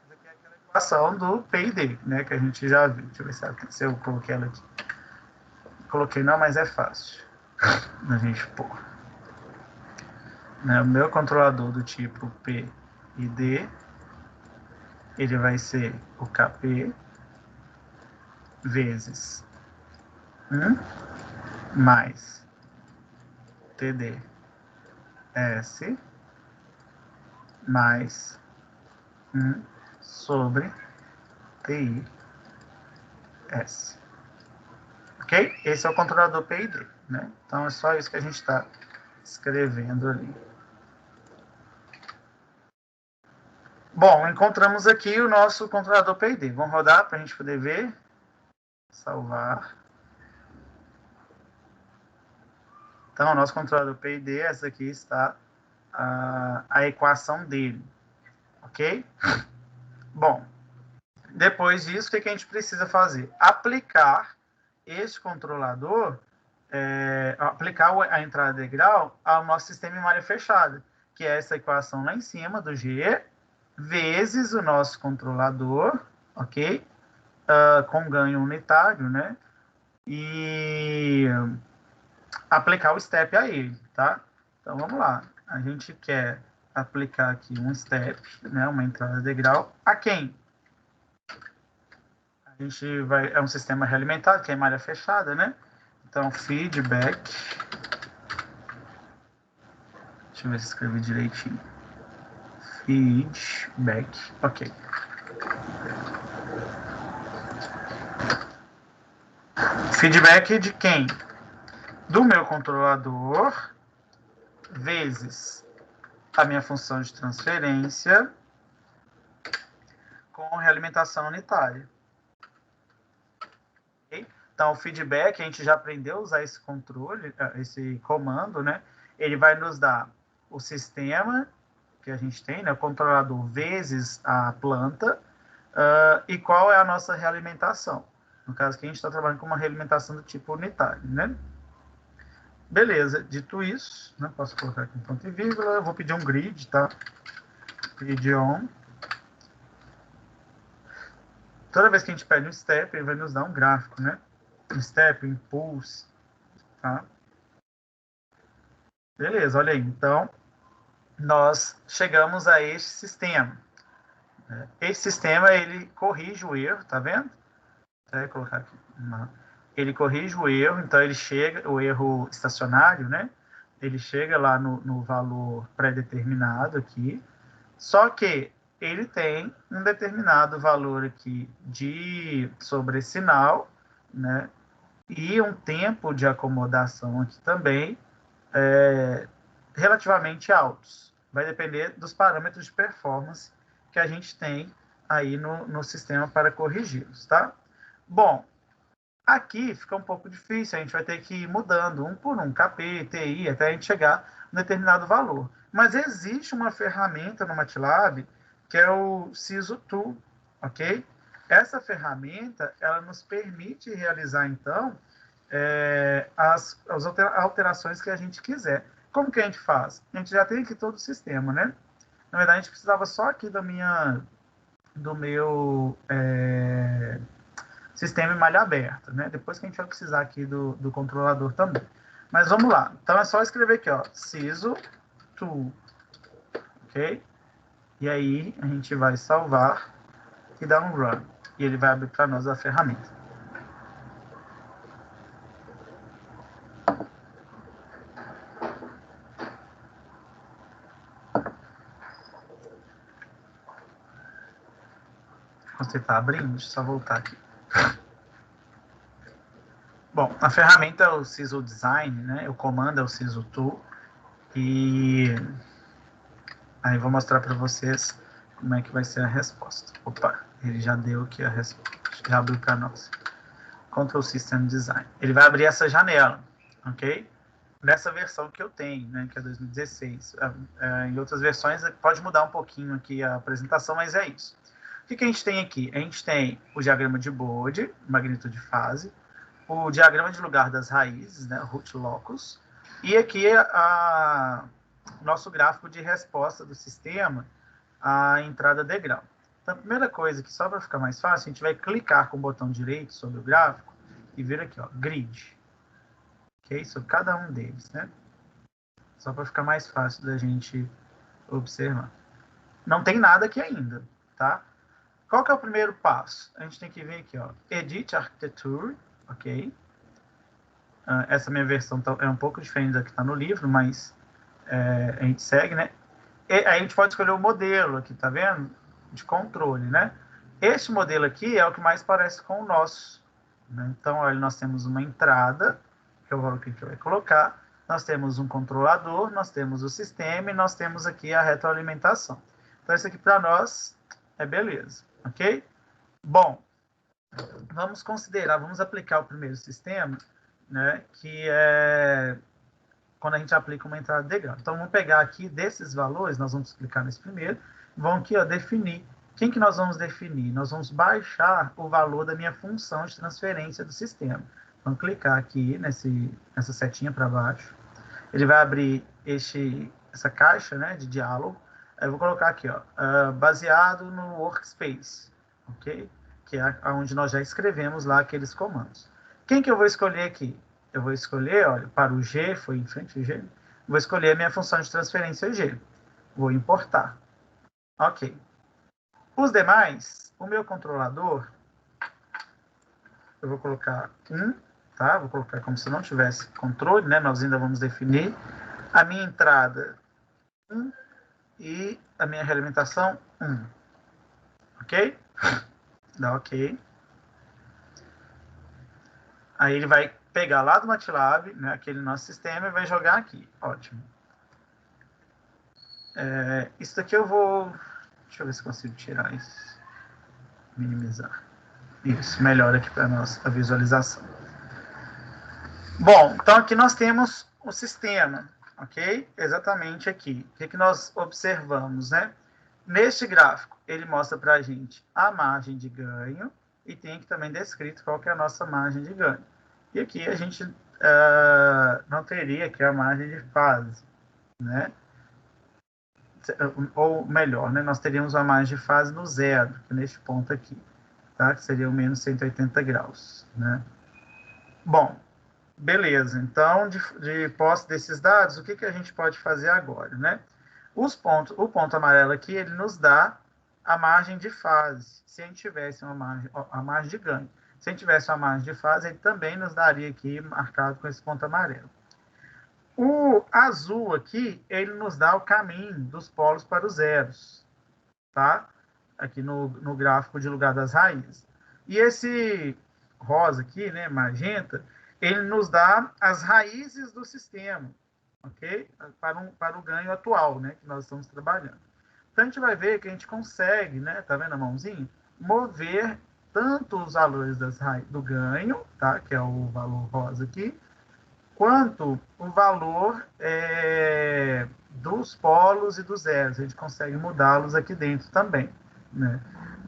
Essa aqui é aquela equação do PID, né? Que a gente já viu. Deixa eu ver se eu coloquei ela aqui. Coloquei não, mas é fácil a gente pôr. Né? O meu controlador do tipo P e D, ele vai ser o Kp vezes 1 mais TD S mais 1 sobre TI S. Ok? Esse é o controlador PID, né? Então é só isso que a gente está escrevendo ali. Bom, encontramos aqui o nosso controlador PID. Vamos rodar para a gente poder ver. Salvar. Então, o nosso controlador PID, essa aqui está a equação dele. Ok? Bom, depois disso, o que a gente precisa fazer? Aplicar esse controlador, aplicar a entrada integral ao nosso sistema em malha fechada, que é essa equação lá em cima do G, vezes o nosso controlador, ok? Com ganho unitário, né? E aplicar o step a ele, tá? Então, vamos lá. A gente quer aplicar aqui um step, né? Uma entrada integral. A quem? A gente vai... É um sistema realimentado, que é em malha fechada, né? Então, feedback... Deixa eu ver se escrevi direitinho. Feedback. Ok. Feedback de quem? Do meu controlador vezes a minha função de transferência com realimentação unitária. Okay? Então, o feedback, a gente já aprendeu a usar esse controle, esse comando, né? Ele vai nos dar o sistema que a gente tem, né? O controlador vezes a planta, e qual é a nossa realimentação. No caso aqui, a gente está trabalhando com uma realimentação do tipo unitário, né? Beleza, dito isso, né? Posso colocar aqui um ponto e vírgula, eu vou pedir um grid, tá? Grid on. Toda vez que a gente pede um step, ele vai nos dar um gráfico, né? Um step, um impulse, tá? Beleza, olha aí. Então, nós chegamos a este sistema. Esse sistema, ele corrige o erro, tá vendo? Vou colocar aqui. Ele corrige o erro, então ele chega, o erro estacionário, né? Ele chega lá no valor pré-determinado aqui, só que ele tem um determinado valor aqui de sobressinal, né? E um tempo de acomodação aqui também relativamente altos. Vai depender dos parâmetros de performance que a gente tem aí no sistema para corrigi-los, tá? Bom, aqui fica um pouco difícil, a gente vai ter que ir mudando um por um, KP, TI, até a gente chegar a um determinado valor. Mas existe uma ferramenta no MATLAB que é o SISO Tool, ok? Essa ferramenta, ela nos permite realizar, então, as alterações que a gente quiser. Como que a gente faz? A gente já tem aqui todo o sistema, né? Na verdade, a gente precisava só aqui do meu sistema em malha aberta, né? Depois que a gente vai precisar aqui do controlador também. Mas vamos lá. Então, é só escrever aqui, ó, SISO Tool, ok? E aí, a gente vai salvar e dar um run. E ele vai abrir para nós a ferramenta. Você está abrindo? Deixa eu só voltar aqui. Bom, a ferramenta é o Sisal Design, né? O comando é o Sisal Tool. E aí vou mostrar para vocês como é que vai ser a resposta. Opa, ele já deu aqui a resposta. Já abriu para nós. Control System Design. Ele vai abrir essa janela, ok? Nessa versão que eu tenho, né, que é 2016. Em outras versões pode mudar um pouquinho aqui a apresentação, mas é isso. O que a gente tem aqui? A gente tem o diagrama de Bode, magnitude de fase, o diagrama de lugar das raízes, né, root locus, e aqui nosso gráfico de resposta do sistema à entrada degrau. Então, a primeira coisa que, só para ficar mais fácil, a gente vai clicar com o botão direito sobre o gráfico e vir aqui, ó, grid. Ok? Sobre cada um deles, né? Só para ficar mais fácil da gente observar. Não tem nada aqui ainda, tá? Qual que é o primeiro passo? A gente tem que vir aqui, ó, Edit Architecture, ok? Essa minha versão é um pouco diferente da que está no livro, mas a gente segue, né? E aí a gente pode escolher o modelo aqui, tá vendo? De controle, né? Este modelo aqui é o que mais parece com o nosso, né? Então, olha, nós temos uma entrada, que é o valor que a gente vai colocar, nós temos um controlador, nós temos o sistema e nós temos aqui a retroalimentação. Então, isso aqui para nós é beleza, ok? Bom, vamos aplicar o primeiro sistema, né? Que é quando a gente aplica uma entrada de degrau. Então, vamos pegar aqui desses valores, nós vamos clicar nesse primeiro, vamos aqui, ó, definir. Quem que nós vamos definir? Nós vamos baixar o valor da minha função de transferência do sistema. Vamos clicar aqui nessa setinha para baixo. Ele vai abrir essa caixa, né, de diálogo. Eu vou colocar aqui, ó, baseado no workspace, ok? Que é onde nós já escrevemos lá aqueles comandos. Quem que eu vou escolher aqui? Eu vou escolher, olha, para o G, foi em frente ao G, vou escolher a minha função de transferência G. Vou importar. Ok. Os demais, o meu controlador, eu vou colocar 1, tá? Vou colocar como se não tivesse controle, né? Nós ainda vamos definir. A minha entrada, 1, e a minha realimentação, 1. Ok? Dá ok. Aí ele vai pegar lá do MATLAB, né, aquele nosso sistema, e vai jogar aqui. Ótimo. Isso daqui eu vou... Deixa eu ver se consigo tirar isso. Minimizar. Isso, melhora aqui para nós a visualização. Bom, então aqui nós temos o sistema, ok? Exatamente aqui. O que nós observamos, né? Neste gráfico, ele mostra para a gente a margem de ganho e tem aqui também descrito qual que é a nossa margem de ganho. E aqui a gente não teria aqui a margem de fase, né? Ou melhor, né? Nós teríamos a margem de fase no zero, neste ponto aqui, tá? Que seria o menos 180 graus, né? Bom, beleza. Então, de posse desses dados, o que a gente pode fazer agora, né? O ponto amarelo aqui, ele nos dá a margem de fase. Se a gente tivesse a margem de ganho. Se a gente tivesse uma margem de fase, ele também nos daria aqui, marcado com esse ponto amarelo. O azul aqui, ele nos dá o caminho dos polos para os zeros, tá? Aqui no gráfico de lugar das raízes. E esse rosa aqui, né, magenta, ele nos dá as raízes do sistema, ok? Para o ganho atual, né, que nós estamos trabalhando. Então, a gente vai ver que a gente consegue, né, tá vendo a mãozinha? Mover tanto os valores do ganho, tá, que é o valor rosa aqui, quanto o valor dos polos e dos zeros. A gente consegue mudá-los aqui dentro também, né?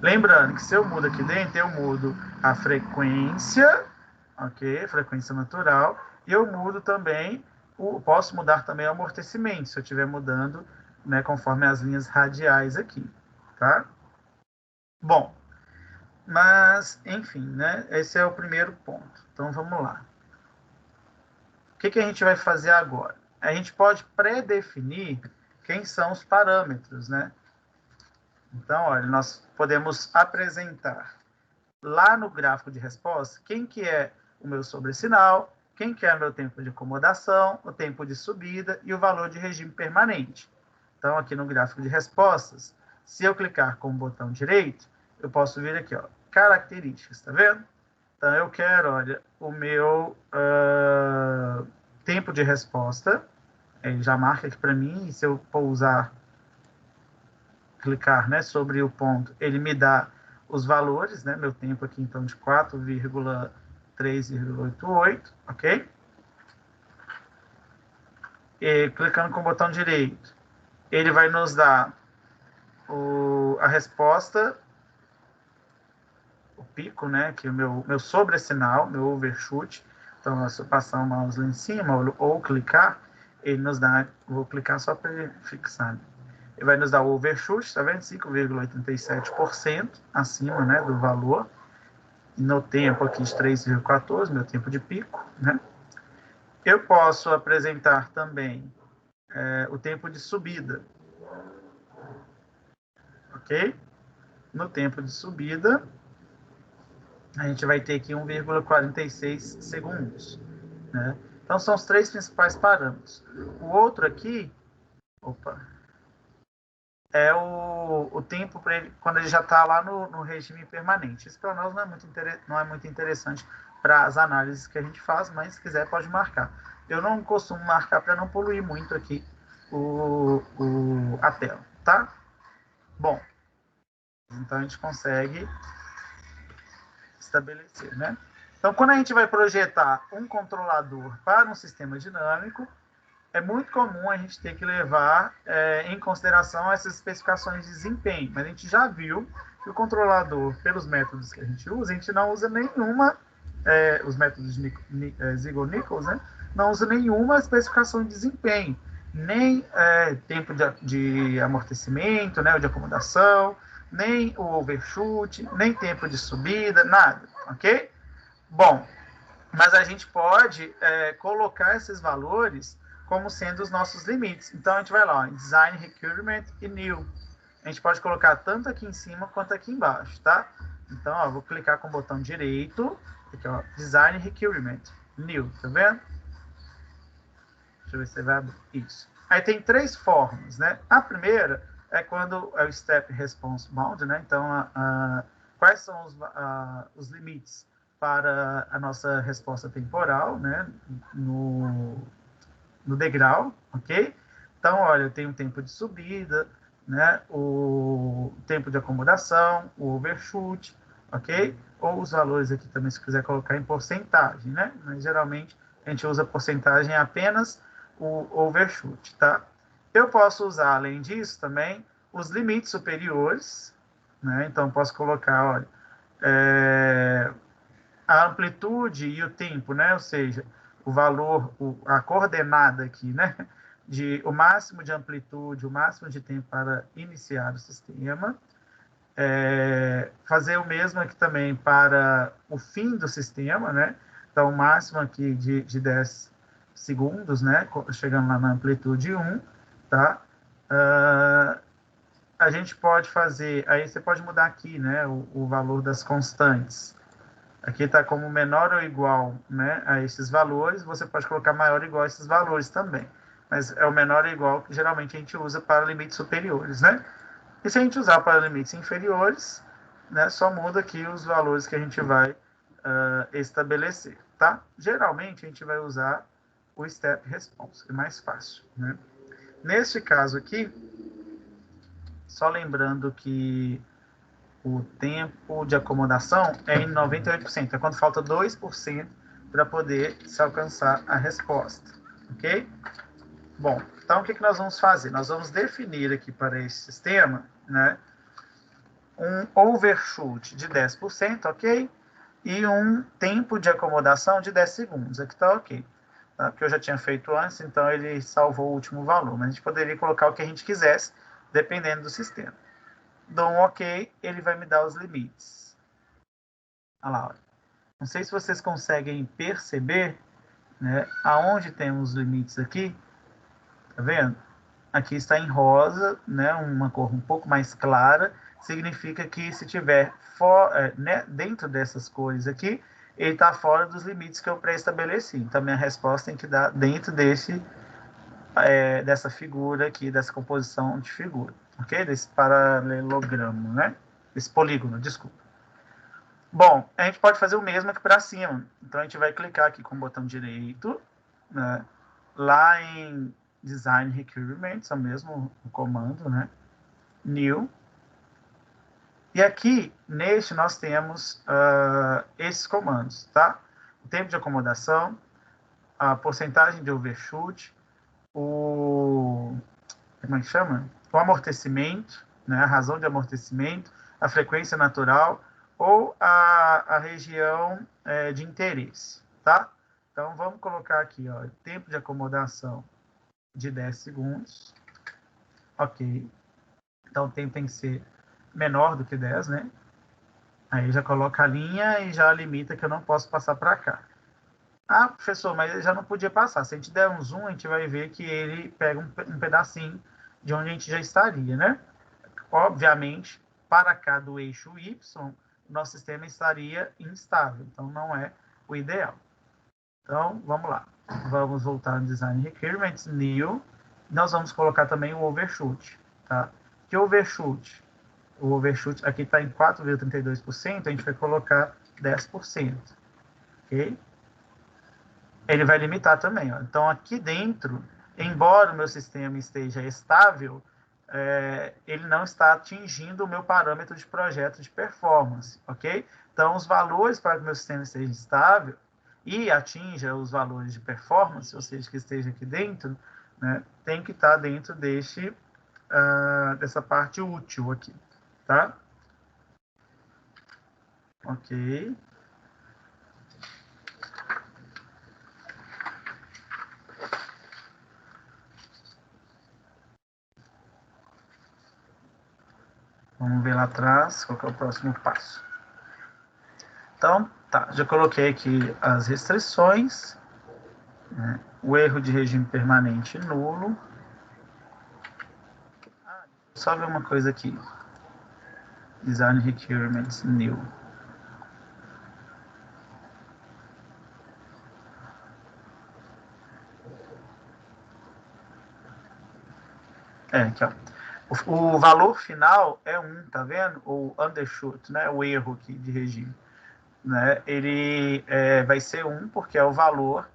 Lembrando que se eu mudo aqui dentro, eu mudo a frequência, ok? Frequência natural, e eu mudo também, posso mudar também o amortecimento, se eu estiver mudando, né, conforme as linhas radiais aqui, tá? Bom, mas, enfim, né, esse é o primeiro ponto. Então, vamos lá. O que a gente vai fazer agora? A gente pode pré-definir quem são os parâmetros, né? Então, olha, nós podemos apresentar lá no gráfico de resposta quem que é o meu sobressinal, quem que é o meu tempo de acomodação, o tempo de subida e o valor de regime permanente. Então, aqui no gráfico de respostas, se eu clicar com o botão direito, eu posso vir aqui, ó, características, tá vendo? Então, eu quero, olha, o meu tempo de resposta. Ele já marca aqui para mim, e se eu pousar, clicar, né, sobre o ponto, ele me dá os valores, né, meu tempo aqui, então, de 4,3,88, ok? E, clicando com o botão direito, ele vai nos dar a resposta, o pico, né, que é o meu sobressinal, meu overshoot. Então, se eu passar o mouse lá em cima ou clicar, ele nos dá, vou clicar só para ele fixar. Ele vai nos dar o overshoot, tá vendo? 5,87% acima, né, do valor. E no tempo aqui de 3,14, meu tempo de pico, né? Eu posso apresentar também o tempo de subida, ok? No tempo de subida, a gente vai ter aqui 1,46 segundos, né? Então, são os 3 principais parâmetros. O outro aqui, é o tempo para ele, quando ele já está lá no regime permanente. Isso para nós não é muito interessante para as análises que a gente faz, mas se quiser pode marcar. Eu não costumo marcar para não poluir muito aqui a tela, tá? Bom, então a gente consegue estabelecer, né? Então, quando a gente vai projetar um controlador para um sistema dinâmico, é muito comum a gente ter que levar em consideração essas especificações de desempenho. Mas a gente já viu que o controlador, pelos métodos que a gente usa não usa nenhuma, os métodos de Ziegler-Nichols, né, não usa nenhuma especificação de desempenho, nem tempo de amortecimento, né, ou de acomodação, nem o overshoot, nem tempo de subida, nada, ok? Bom, mas a gente pode colocar esses valores como sendo os nossos limites. Então, a gente vai lá, ó, Design, Requirement e New. A gente pode colocar tanto aqui em cima quanto aqui embaixo, tá? Então, ó, vou clicar com o botão direito, aqui, ó, Design, Requirement, New, tá vendo? Deixa eu ver se você vai abrir isso. Aí tem 3 formas, né? A primeira é quando é o Step Response Bound, né? Então, quais são os limites para a nossa resposta temporal, né? No degrau, ok? Então, olha, eu tenho um tempo de subida, né? O tempo de acomodação, o overshoot, ok? Ou os valores aqui também, se quiser colocar em porcentagem, né? Mas geralmente a gente usa porcentagem apenas o overshoot, tá? Eu posso usar, além disso, também os limites superiores, né? Então, posso colocar, olha, a amplitude e o tempo, né? Ou seja, o valor, a coordenada aqui, né? O máximo de amplitude, o máximo de tempo para iniciar o sistema. Fazer o mesmo aqui também para o fim do sistema, né? Então, o máximo aqui de 10 segundos, né? Chegando lá na amplitude 1, tá? A gente pode fazer, aí você pode mudar aqui, né? O valor das constantes. Aqui está como menor ou igual, né, a esses valores, você pode colocar maior ou igual a esses valores também. Mas é o menor ou igual que geralmente a gente usa para limites superiores, né? E se a gente usar para limites inferiores, né, só muda aqui os valores que a gente vai estabelecer, tá? Geralmente a gente vai usar o Step Response, é mais fácil, né? Neste caso aqui, só lembrando que o tempo de acomodação é em 98%, é quando falta 2% para poder se alcançar a resposta, ok? Bom, então o que nós vamos fazer? Nós vamos definir aqui para esse sistema, né, um overshoot de 10%, ok? E um tempo de acomodação de 10 segundos, aqui está ok. Tá? Porque eu já tinha feito antes, então ele salvou o último valor, mas a gente poderia colocar o que a gente quisesse, dependendo do sistema. Dou um ok, ele vai me dar os limites. Olha lá, olha. Não sei se vocês conseguem perceber, né, aonde temos os limites aqui. Tá vendo? Aqui está em rosa, né, uma cor um pouco mais clara. Significa que se tiver né, dentro dessas cores aqui, ele está fora dos limites que eu pré-estabeleci. Então, minha resposta tem que dar dentro dessa figura aqui, dessa composição de figura, ok? Desse paralelogramo, né? esse polígono, desculpa. Bom, a gente pode fazer o mesmo aqui para cima. Então, a gente vai clicar aqui com o botão direito, né? Lá em Design Requirements, é o mesmo comando, né? New. E aqui, neste, nós temos esses comandos, tá? O tempo de acomodação, a porcentagem de overshoot, como é que chama? O amortecimento, né? A razão de amortecimento, a frequência natural ou a região de interesse, tá? Então, vamos colocar aqui, ó, tempo de acomodação de 10 segundos. Ok. Então, o tempo tem que ser menor do que 10, né? Aí já coloca a linha e já limita que eu não posso passar para cá. Ah, professor, mas ele já não podia passar. Se a gente der um zoom, a gente vai ver que ele pega um pedacinho de onde a gente já estaria, né? Obviamente, para cá do eixo Y, nosso sistema estaria instável. Então, não é o ideal. Então, vamos lá. Vamos voltar no Design Requirements, New. Nós vamos colocar também o Overshoot, tá? Que overshoot? O overshoot aqui está em 4,32%, a gente vai colocar 10%, ok? Ele vai limitar também, ó. Então, aqui dentro, embora o meu sistema esteja estável, ele não está atingindo o meu parâmetro de projeto de performance, ok? Então, os valores para que o meu sistema esteja estável e atinja os valores de performance, ou seja, que esteja aqui dentro, né, tem que estar dentro dessa parte útil aqui, tá? Ok. Vamos ver lá atrás qual que é o próximo passo. Então, tá, já coloquei aqui as restrições, né? O erro de regime permanente nulo. Só ver uma coisa aqui. Design Requirements New. Aqui, ó. O valor final é 1, tá vendo? O undershoot, né? O erro aqui de regime. Né? Ele vai ser 1 porque é o valor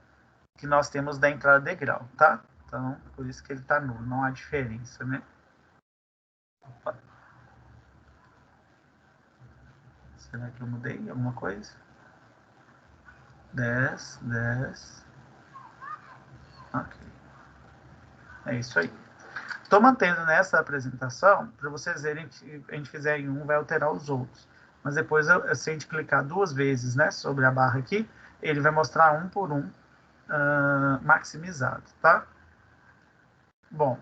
que nós temos da entrada degrau, tá? Então, por isso que ele está nulo, não há diferença, né? Opa. Será que eu mudei alguma coisa? 10, 10. Ok. É isso aí. Estou mantendo nessa apresentação para vocês verem que a gente fizer em um, vai alterar os outros. Mas depois, se a gente clicar 2 vezes, né, sobre a barra aqui, ele vai mostrar um por um maximizado, tá? Bom,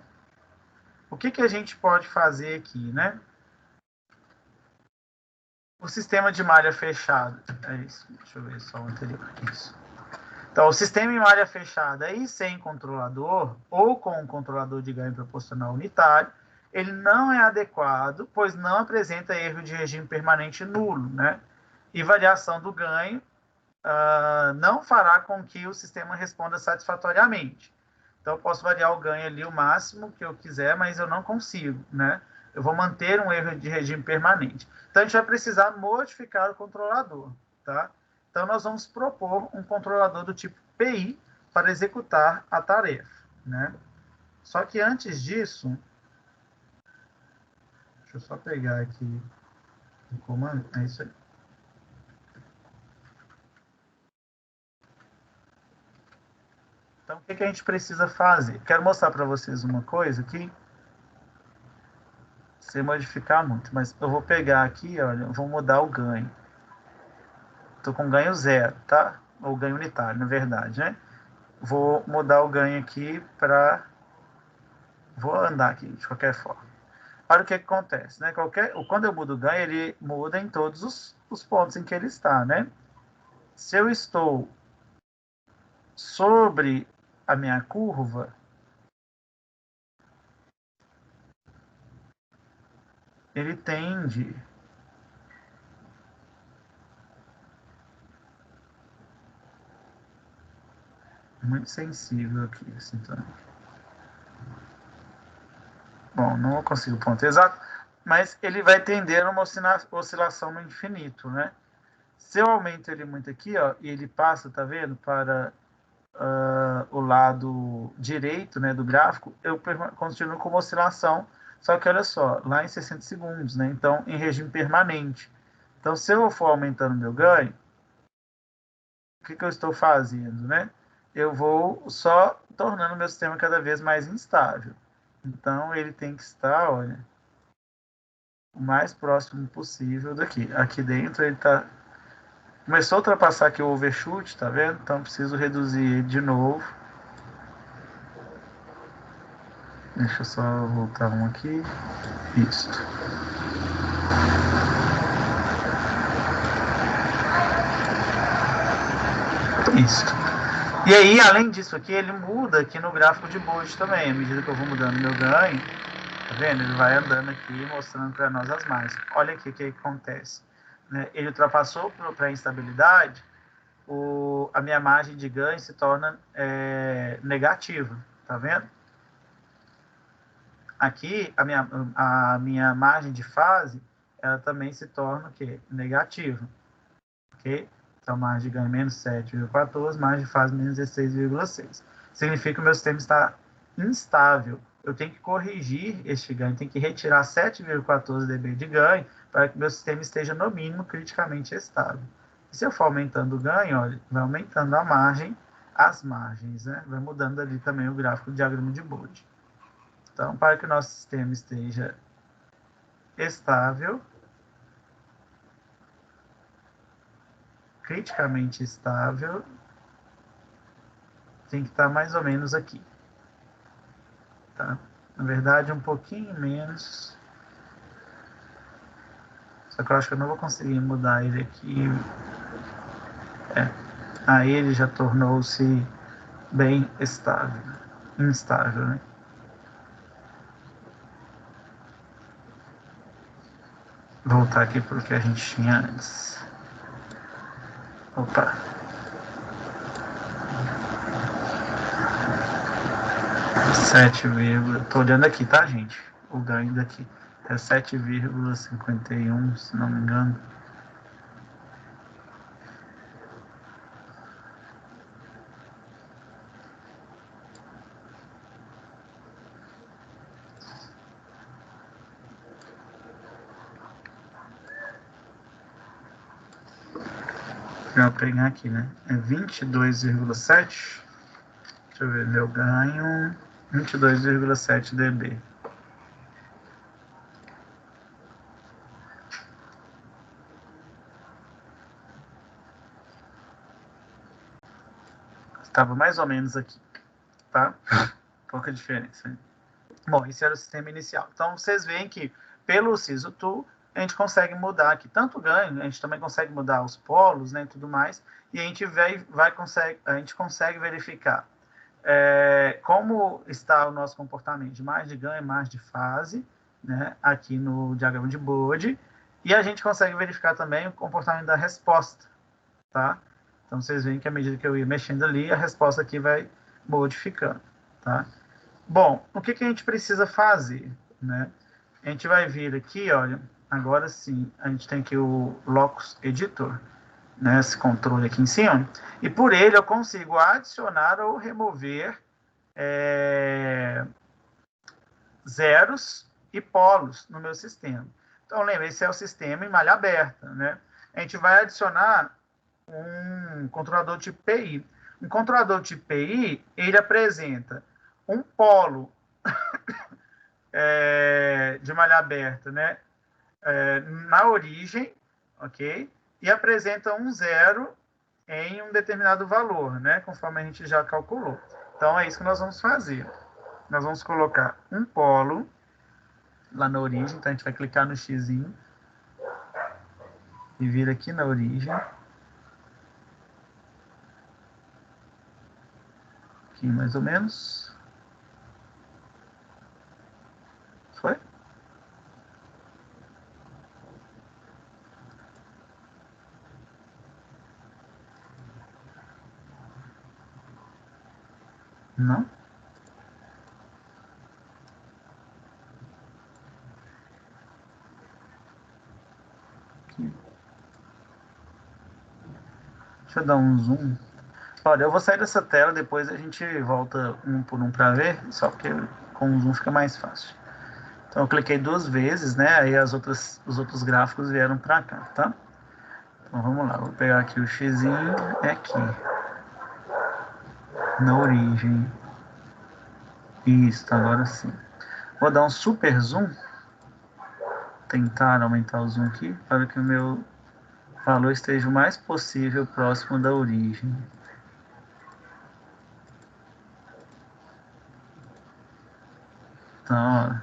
o que a gente pode fazer aqui, né? O sistema de malha fechada. É isso. Deixa eu ver só o anterior. Isso. Então, o sistema em malha fechada e sem controlador, ou com um controlador de ganho proporcional unitário, ele não é adequado, pois não apresenta erro de regime permanente nulo, né? E variação do ganho não fará com que o sistema responda satisfatoriamente. Então, eu posso variar o ganho ali o máximo que eu quiser, mas eu não consigo, né? Eu vou manter um erro de regime permanente. Então, a gente vai precisar modificar o controlador, tá? Então, nós vamos propor um controlador do tipo PI para executar a tarefa, né? Só que antes disso, deixa eu só pegar aqui o comando, é isso aí. Então, o que a gente precisa fazer? Quero mostrar para vocês uma coisa aqui, sem modificar muito, mas eu vou pegar aqui, olha, eu vou mudar o ganho. Estou com ganho 0, tá? Ou ganho unitário, na verdade, né? Vou mudar o ganho aqui para... Vou andar aqui, de qualquer forma. Olha o que acontece, né? Quando eu mudo o ganho, ele muda em todos os pontos em que ele está, né? Se eu estou sobre a minha curva, ele tende muito sensível aqui, assim, tá? Bom, não consigo o ponto exato. mas ele vai tender a uma oscilação no infinito, né? Se eu aumento ele muito aqui, ó, e ele passa, tá vendo, para o lado direito, né, do gráfico, eu continuo com uma oscilação, só que olha só, lá em 60 segundos, né? Então, em regime permanente. Então, se eu for aumentando meu ganho, o que eu estou fazendo, né? Eu vou só tornando o meu sistema cada vez mais instável. Então, ele tem que estar, olha, o mais próximo possível daqui. Aqui dentro ele está... Começou a ultrapassar aqui o overshoot, tá vendo? Então, preciso reduzir ele de novo. Deixa eu só voltar um aqui. Isso. Isso. E aí, além disso aqui, ele muda aqui no gráfico de Bollinger também. À medida que eu vou mudando meu ganho, tá vendo? Ele vai andando aqui, mostrando para nós as margens. Olha aqui o que acontece. Né? Ele ultrapassou para a instabilidade, a minha margem de ganho se torna negativa. Tá vendo? Aqui, a minha margem de fase, ela também se torna o quê? Negativa. Ok? Então, margem de ganho menos 7,14, margem de fase menos 16,6. Significa que o meu sistema está instável. Eu tenho que corrigir este ganho, tenho que retirar 7,14 dB de ganho para que o meu sistema esteja, no mínimo, criticamente estável. E se eu for aumentando o ganho, olha, vai aumentando a margem, as margens, né? Vai mudando ali também o gráfico do diagrama de Bode. Então, para que o nosso sistema esteja estável, criticamente estável, tem que estar mais ou menos aqui. Tá? Na verdade, um pouquinho menos. Só que eu acho que eu não vou conseguir mudar ele aqui. Aí ele já tornou-se bem estável. Instável, né? Voltar aqui para o que a gente tinha antes. Opa. 7, tô olhando aqui, tá, gente? O ganho daqui é 7,51, se não me engano. Vou pegar aqui, né? É 22,7. Deixa eu ver, meu ganho 22,7 dB. Estava mais ou menos aqui, tá? Pouca diferença. Né? Bom, esse era o sistema inicial. Então, vocês veem que pelo Siso Tool, a gente consegue mudar aqui tanto o ganho, a gente também consegue mudar os polos, né, e tudo mais, e a gente a gente consegue verificar como está o nosso comportamento de margem de ganho e margem de fase, né, aqui no diagrama de Bode, e a gente consegue verificar também o comportamento da resposta, tá? Então, vocês veem que à medida que eu ia mexendo ali, a resposta aqui vai modificando, tá? Bom, o que a gente precisa fazer, né? A gente vai vir aqui, olha, agora sim, a gente tem aqui o Locus Editor, né, esse controle aqui em cima, e por ele eu consigo adicionar ou remover zeros e polos no meu sistema. Então, lembra, esse é o sistema em malha aberta, né? A gente vai adicionar um controlador tipo PI. Um controlador tipo PI, ele apresenta um polo de malha aberta, né? Na origem, ok? E apresenta um zero em um determinado valor, né? Conforme a gente já calculou. Então, é isso que nós vamos fazer. Nós vamos colocar um polo lá na origem, então a gente vai clicar no xizinho e vir aqui na origem. Aqui mais ou menos. Foi? Não? Deixa eu dar um zoom. Olha, eu vou sair dessa tela, depois a gente volta um por um para ver, só porque com o zoom fica mais fácil. Então eu cliquei 2 vezes, né? Aí os outros gráficos vieram para cá, tá? Então vamos lá, vou pegar aqui o xizinho, é aqui. Na origem. Isso, agora sim. Vou dar um super zoom. Tentar aumentar o zoom aqui para que o meu valor esteja o mais possível próximo da origem. Então, ó,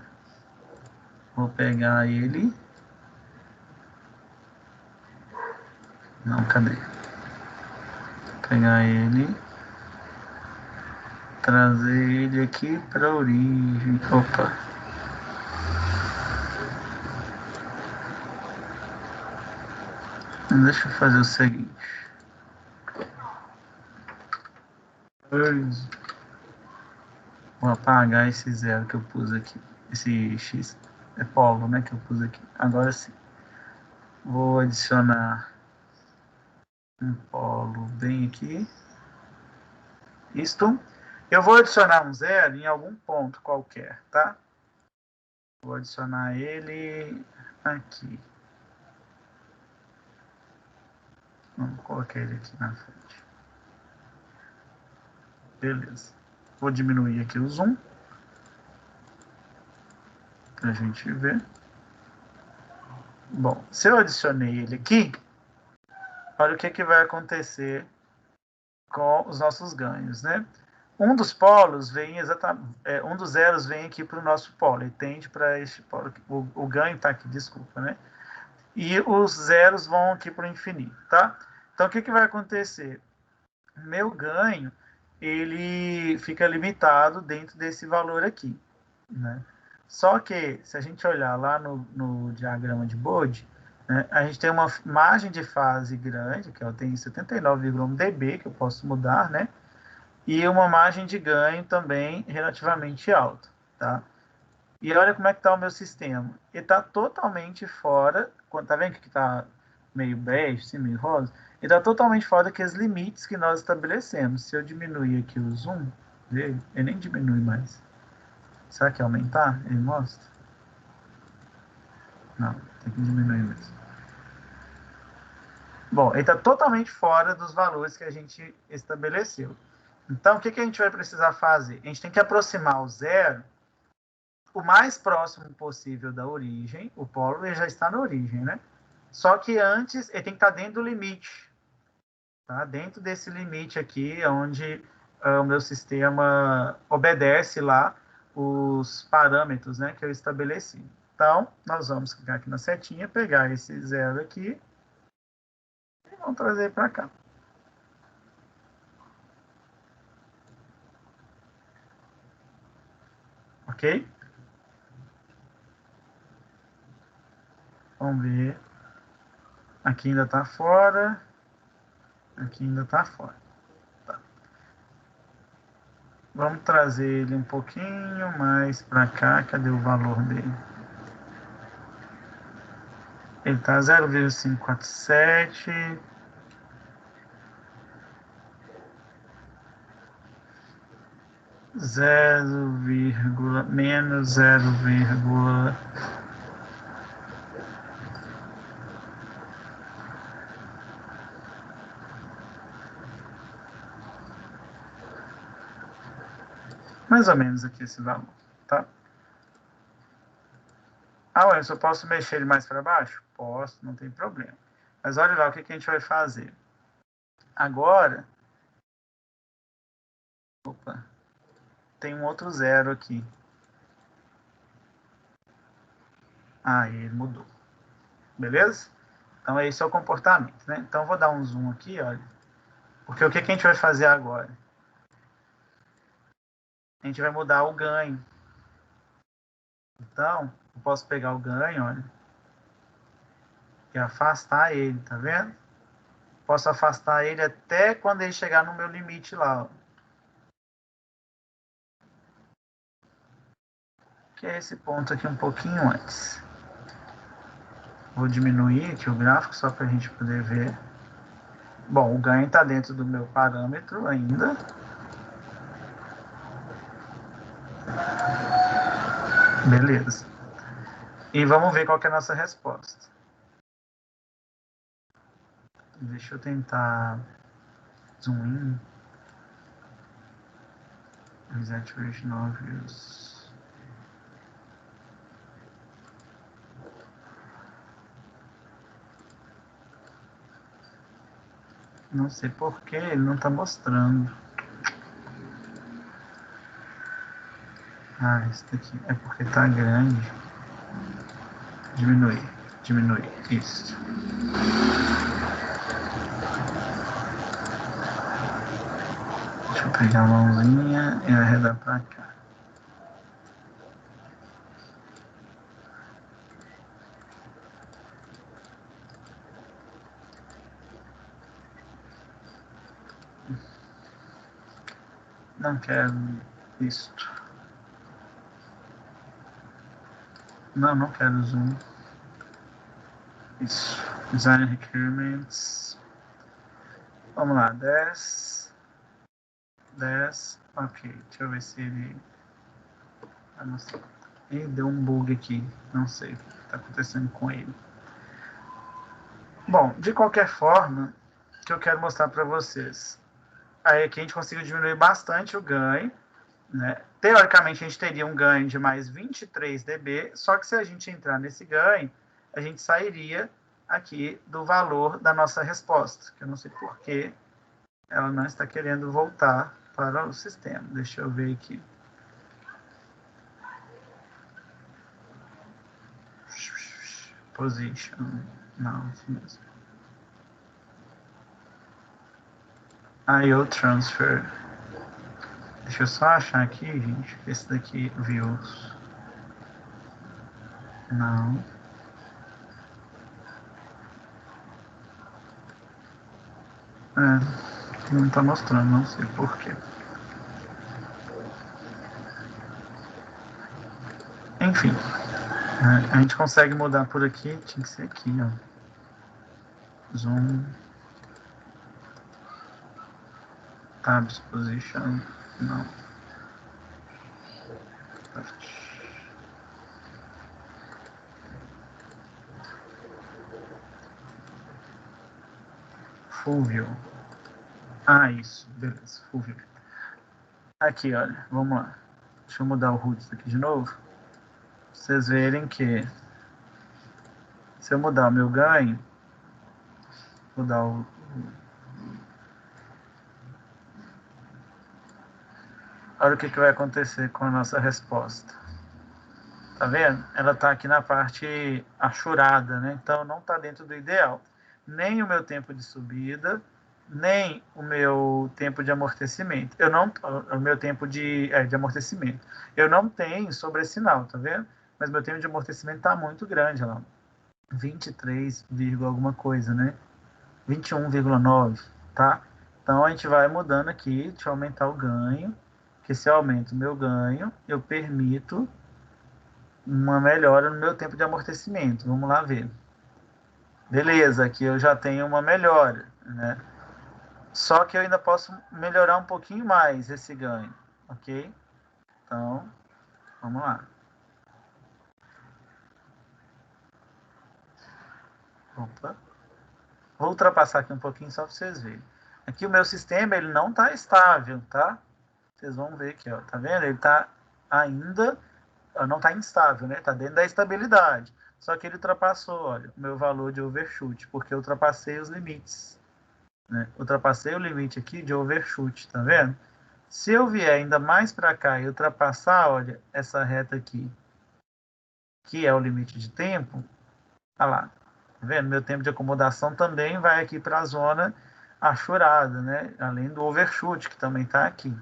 vou pegar ele. Não, cadê? Vou pegar ele. Trazer ele aqui para a origem. Opa. Deixa eu fazer o seguinte. Vou apagar esse zero que eu pus aqui. Esse X é polo, né? Que eu pus aqui. Agora sim. Vou adicionar um polo bem aqui. Isto. Eu vou adicionar um zero em algum ponto qualquer, tá? Vou adicionar ele aqui. Vamos colocar ele aqui na frente. Beleza. Vou diminuir aqui o zoom. Pra gente ver. Bom, se eu adicionei ele aqui, olha o que vai acontecer com os nossos ganhos, né? Um dos polos vem exatamente, um dos zeros vem aqui para o nosso polo, ele tende para este polo, o ganho está aqui, desculpa, né? E os zeros vão aqui para o infinito, tá? Então, o que vai acontecer? Meu ganho, ele fica limitado dentro desse valor aqui, né? Só que, se a gente olhar lá no diagrama de Bode, né, a gente tem uma margem de fase grande, que eu tenho 79,1 dB, que eu posso mudar, né? E uma margem de ganho também relativamente alta, tá? E olha como é que está o meu sistema. Ele está totalmente fora, tá vendo que está meio bege, assim, meio rosa? Ele está totalmente fora daqueles limites que nós estabelecemos. Se eu diminuir aqui o zoom dele, ele nem diminui mais. Será que aumentar? Ele mostra? Não, tem que diminuir mesmo. Bom, ele está totalmente fora dos valores que a gente estabeleceu. Então, o que a gente vai precisar fazer? A gente tem que aproximar o zero o mais próximo possível da origem. O polo ele já está na origem, né? Só que antes, ele tem que estar dentro do limite. Tá? Dentro desse limite aqui, onde o meu sistema obedece lá os parâmetros, né, que eu estabeleci. Então, nós vamos clicar aqui na setinha, pegar esse zero aqui e vamos trazer para cá. Ok? Vamos ver. Aqui ainda está fora. Aqui ainda está fora. Tá. Vamos trazer ele um pouquinho mais para cá. Cadê o valor dele? Ele está 0,547. Menos 0, mais ou menos aqui esse valor, tá? Ah, ué, eu só posso mexer ele mais para baixo? Posso, não tem problema. Mas olha lá o que a gente vai fazer. Agora, opa, tem um outro zero aqui. Ah, ele mudou. Beleza? Então, esse é o comportamento, né? Então, eu vou dar um zoom aqui, olha. Porque o que a gente vai fazer agora? A gente vai mudar o ganho. Então, eu posso pegar o ganho, olha, e afastar ele, tá vendo? Posso afastar ele até quando ele chegar no meu limite lá, ó. Que é esse ponto aqui um pouquinho antes. Vou diminuir aqui o gráfico só para a gente poder ver. Bom, o ganho está dentro do meu parâmetro ainda. Beleza. E vamos ver qual que é a nossa resposta. Deixa eu tentar zoom in. Saturation obvious. Não sei por que ele não está mostrando. Ah, esse daqui é porque está grande. Diminui. Isso. Deixa eu pegar a mãozinha e arredar para cá. Não quero isto. Não quero zoom. Isso. Design requirements. Vamos lá, 10. Ok, deixa eu ver se ele... Ah, não sei. Ih, deu um bug aqui. Não sei o que está acontecendo com ele. Bom, de qualquer forma, o que eu quero mostrar para vocês. Aí aqui a gente conseguiu diminuir bastante o ganho. Né? Teoricamente, a gente teria um ganho de mais 23 dB, só que se a gente entrar nesse ganho, a gente sairia aqui do valor da nossa resposta, que eu não sei por que ela não está querendo voltar para o sistema. Deixa eu ver aqui. Position. Não, isso mesmo. IO transfer. Deixa eu só achar aqui, gente. Esse daqui, views. Não. Não está mostrando, não sei porquê. Enfim, a gente consegue mudar por aqui, tinha que ser aqui, ó. Zoom. Tabs position, não. Full view. Ah, isso, beleza, full view. Aqui, olha, vamos lá. Deixa eu mudar o roots aqui de novo. Pra vocês verem que se eu mudar o meu ganho, mudar o... Olha o que vai acontecer com a nossa resposta. Tá vendo? Ela tá aqui na parte achurada, né? Então não tá dentro do ideal. Nem o meu tempo de subida, nem o meu tempo de amortecimento. O meu tempo de amortecimento. Eu não tenho sobressinal, tá vendo? Mas meu tempo de amortecimento tá muito grande, lá. 23, alguma coisa, né? 21,9, tá? Então a gente vai mudando aqui, deixa eu aumentar o ganho, que se eu aumento o meu ganho, eu permito uma melhora no meu tempo de amortecimento. Vamos lá ver. Beleza, aqui eu já tenho uma melhora, né? Só que eu ainda posso melhorar um pouquinho mais esse ganho, ok? Então, vamos lá. Opa. Vou ultrapassar aqui um pouquinho só para vocês verem. Aqui o meu sistema ele não está estável, tá? Vocês vão ver aqui, ó. Tá vendo? Ele está ainda... Não está instável, né? Está dentro da estabilidade. Só que ele ultrapassou, olha, o meu valor de overshoot, porque eu ultrapassei os limites. Né? Ultrapassei o limite aqui de overshoot, tá vendo? Se eu vier ainda mais para cá e ultrapassar, olha, essa reta aqui, que é o limite de tempo, olha lá, tá vendo? Meu tempo de acomodação também vai aqui para a zona achurada, né? Além do overshoot, que também está aqui,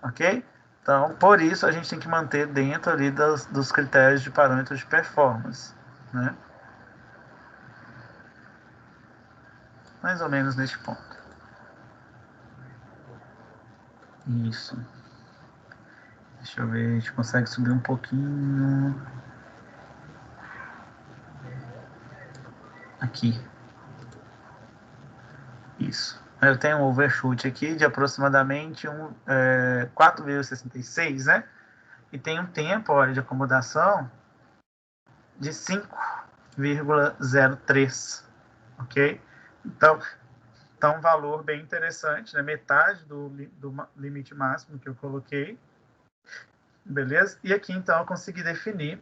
ok? Então, por isso, a gente tem que manter dentro ali dos critérios de parâmetros de performance, né? Mais ou menos neste ponto. Isso. Deixa eu ver, a gente consegue subir um pouquinho. Aqui. Isso. Eu tenho um overshoot aqui de aproximadamente 4,66, né? E tem um tempo, olha, de acomodação de 5,03, ok? Então, um valor bem interessante, né? Metade do limite máximo que eu coloquei, beleza? E aqui, então, eu consegui definir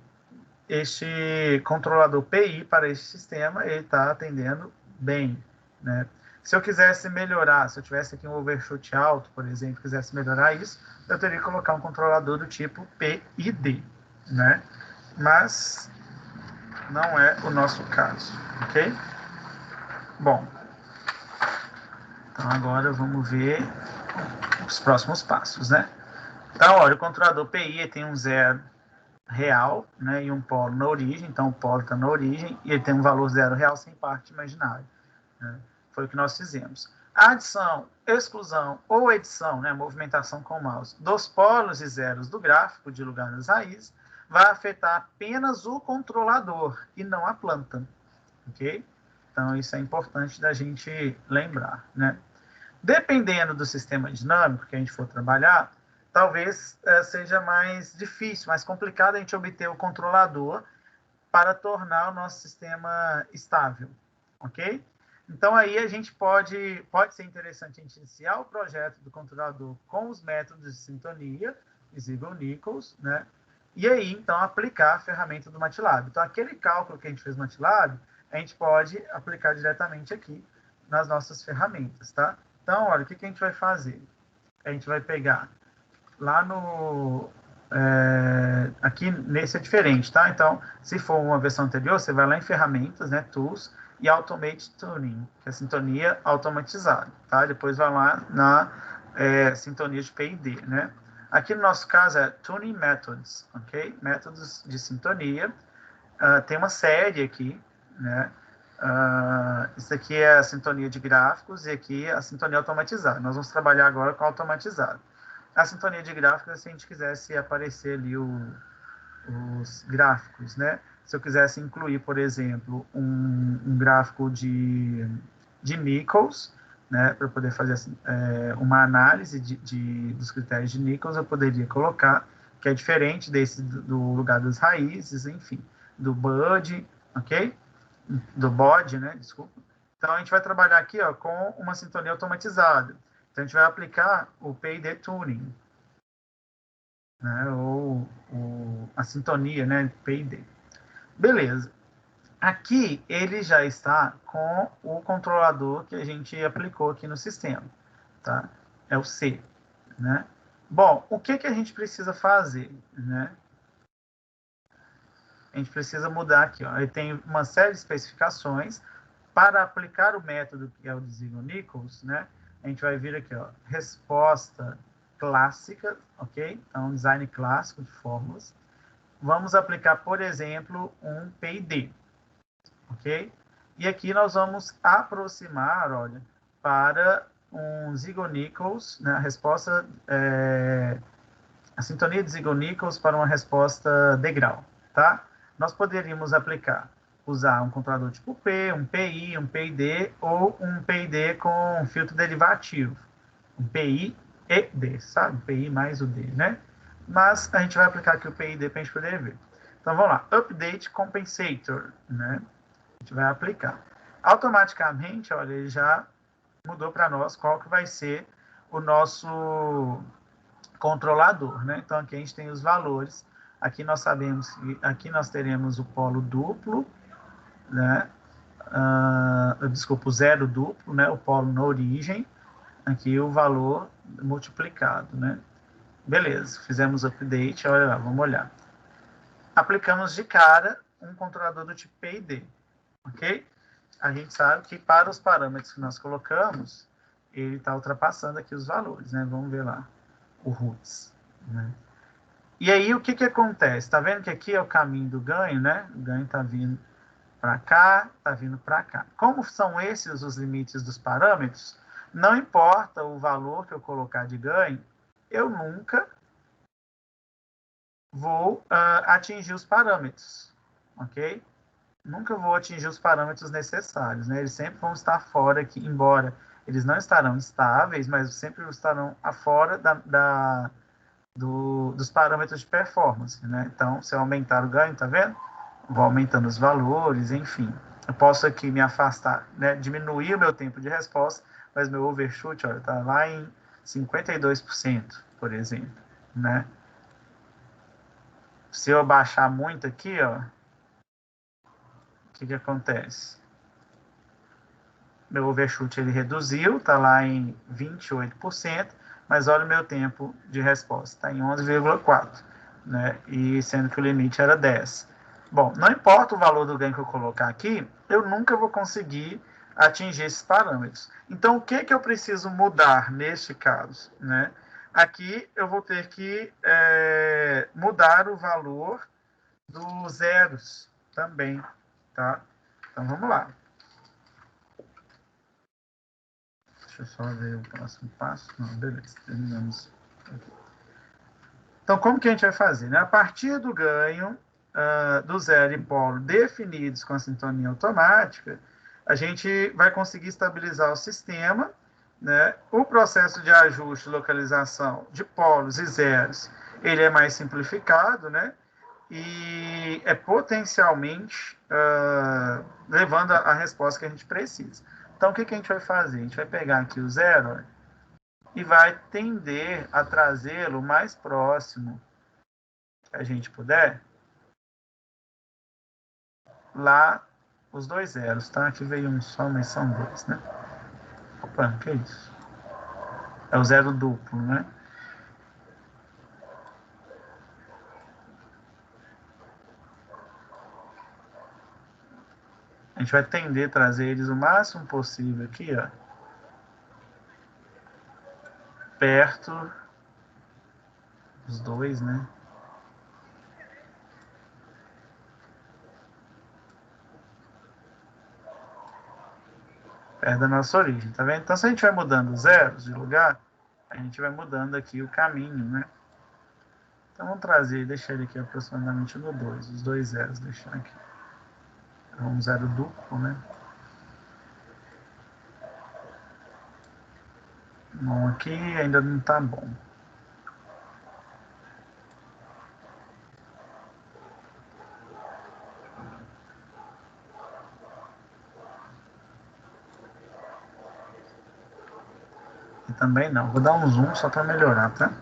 este controlador PI para este sistema, ele está atendendo bem, né? Se eu quisesse melhorar, se eu tivesse aqui um overshoot alto, por exemplo, quisesse melhorar isso, eu teria que colocar um controlador do tipo PID, né? Mas não é o nosso caso, ok? Bom, então agora vamos ver os próximos passos, né? Então, olha, o controlador PI tem um zero real, né, e um polo na origem, então o polo está na origem, e ele tem um valor zero real sem parte imaginária, né? Foi o que nós fizemos. A adição, exclusão ou edição, né, movimentação com o mouse, dos polos e zeros do gráfico de lugar das raízes, vai afetar apenas o controlador e não a planta, ok? Então, isso é importante da gente lembrar, né? Dependendo do sistema dinâmico que a gente for trabalhar, talvez seja mais difícil, mais complicado a gente obter o controlador para tornar o nosso sistema estável, ok? Então, aí a gente pode ser interessante a gente iniciar o projeto do controlador com os métodos de sintonia, Ziegler-Nichols, né? E aí, então, aplicar a ferramenta do MATLAB. Então, aquele cálculo que a gente fez no MATLAB, a gente pode aplicar diretamente aqui nas nossas ferramentas, tá? Então, olha, o que a gente vai fazer? A gente vai pegar lá no... aqui nesse é diferente, tá? Então, se for uma versão anterior, você vai lá em ferramentas, né? Tools e Automate Tuning, que é a sintonia automatizada, tá? Depois vai lá na sintonia de PID, né? Aqui no nosso caso é Tuning Methods, ok? Métodos de sintonia. Tem uma série aqui, né? Isso aqui é a sintonia de gráficos e aqui é a sintonia automatizada. Nós vamos trabalhar agora com automatizada. A sintonia de gráficos é se a gente quisesse aparecer ali os gráficos, né? Se eu quisesse incluir, por exemplo, um gráfico de Nichols, né? Para poder fazer assim, uma análise dos critérios de Nichols, eu poderia colocar, que é diferente desse do lugar das raízes, enfim, do BUD, ok? Do BOD, né? Desculpa. Então, a gente vai trabalhar aqui, ó, com uma sintonia automatizada. Então, a gente vai aplicar o PID Tuning, né? Ou a sintonia, né? PID. Beleza. Aqui, ele já está com o controlador que a gente aplicou aqui no sistema, tá? É o C, né? Bom, o que a gente precisa fazer, né? A gente precisa mudar aqui, ó. Ele tem uma série de especificações. Para aplicar o método que é o de Ziegler-Nichols, né? A gente vai vir aqui, ó, resposta clássica, ok? Então, design clássico de fórmulas. Vamos aplicar, por exemplo, um PID, ok? E aqui nós vamos aproximar, olha, para um Ziegler-Nichols, né? A resposta, a sintonia de Ziegler-Nichols para uma resposta degrau, tá? Nós poderíamos usar um controlador tipo P, um PI, um PID ou um PID com filtro derivativo, um PI e D, sabe? PI mais o D, né? Mas a gente vai aplicar aqui o PID para a gente poder ver. Então vamos lá, Update Compensator, né? A gente vai aplicar. Automaticamente, olha, ele já mudou para nós qual que vai ser o nosso controlador, né? Então aqui a gente tem os valores. Aqui nós sabemos que aqui nós teremos o polo duplo, né? Desculpa, o zero duplo, né? O polo na origem. Aqui o valor multiplicado, né? Beleza, fizemos update, olha lá, vamos olhar. Aplicamos de cara um controlador do tipo PID, ok? A gente sabe que para os parâmetros que nós colocamos, ele está ultrapassando aqui os valores, né? Vamos ver lá, o roots, né? E aí, o que acontece? Está vendo que aqui é o caminho do ganho, né? O ganho está vindo para cá, está vindo para cá. Como são esses os limites dos parâmetros, não importa o valor que eu colocar de ganho, eu nunca vou atingir os parâmetros, ok? Nunca vou atingir os parâmetros necessários, né? Eles sempre vão estar fora aqui, embora eles não estarão estáveis, mas sempre estarão afora dos parâmetros de performance, né? Então, se eu aumentar o ganho, tá vendo? Vou aumentando os valores, enfim. Eu posso aqui me afastar, né? Diminuir o meu tempo de resposta, mas meu overshoot, olha, tá lá em 52%, por exemplo, né? Se eu baixar muito aqui, ó, o que acontece? Meu overshoot ele reduziu, tá lá em 28%, mas olha o meu tempo de resposta, está em 11,4, né? E sendo que o limite era 10. Bom, não importa o valor do ganho que eu colocar aqui, eu nunca vou conseguir atingir esses parâmetros. Então, o que eu preciso mudar neste caso, né? Aqui eu vou ter que mudar o valor dos zeros também, tá? Então, vamos lá. Deixa eu só ver o próximo passo. Não, beleza, terminamos. Então, como que a gente vai fazer? Né? A partir do ganho do zero e polo definidos com a sintonia automática, a gente vai conseguir estabilizar o sistema, né? O processo de ajuste e localização de polos e zeros, ele é mais simplificado, né? E é potencialmente levando a resposta que a gente precisa. Então, o que a gente vai fazer? A gente vai pegar aqui o zero e vai tender a trazê-lo mais próximo que a gente puder, lá os dois zeros, tá? Aqui veio um só, mas são dois, né? Opa, que isso? É o zero duplo, né? A gente vai tender a trazer eles o máximo possível aqui, ó. Perto dos dois, né? Perto da nossa origem, tá vendo? Então, se a gente vai mudando os zeros de lugar, a gente vai mudando aqui o caminho, né? Então, vamos trazer, deixar ele aqui aproximadamente no 2, os dois zeros, deixar aqui. Um zero duplo, né? Bom, aqui ainda não tá bom. E também não. Vou dar um zoom só para melhorar, tá?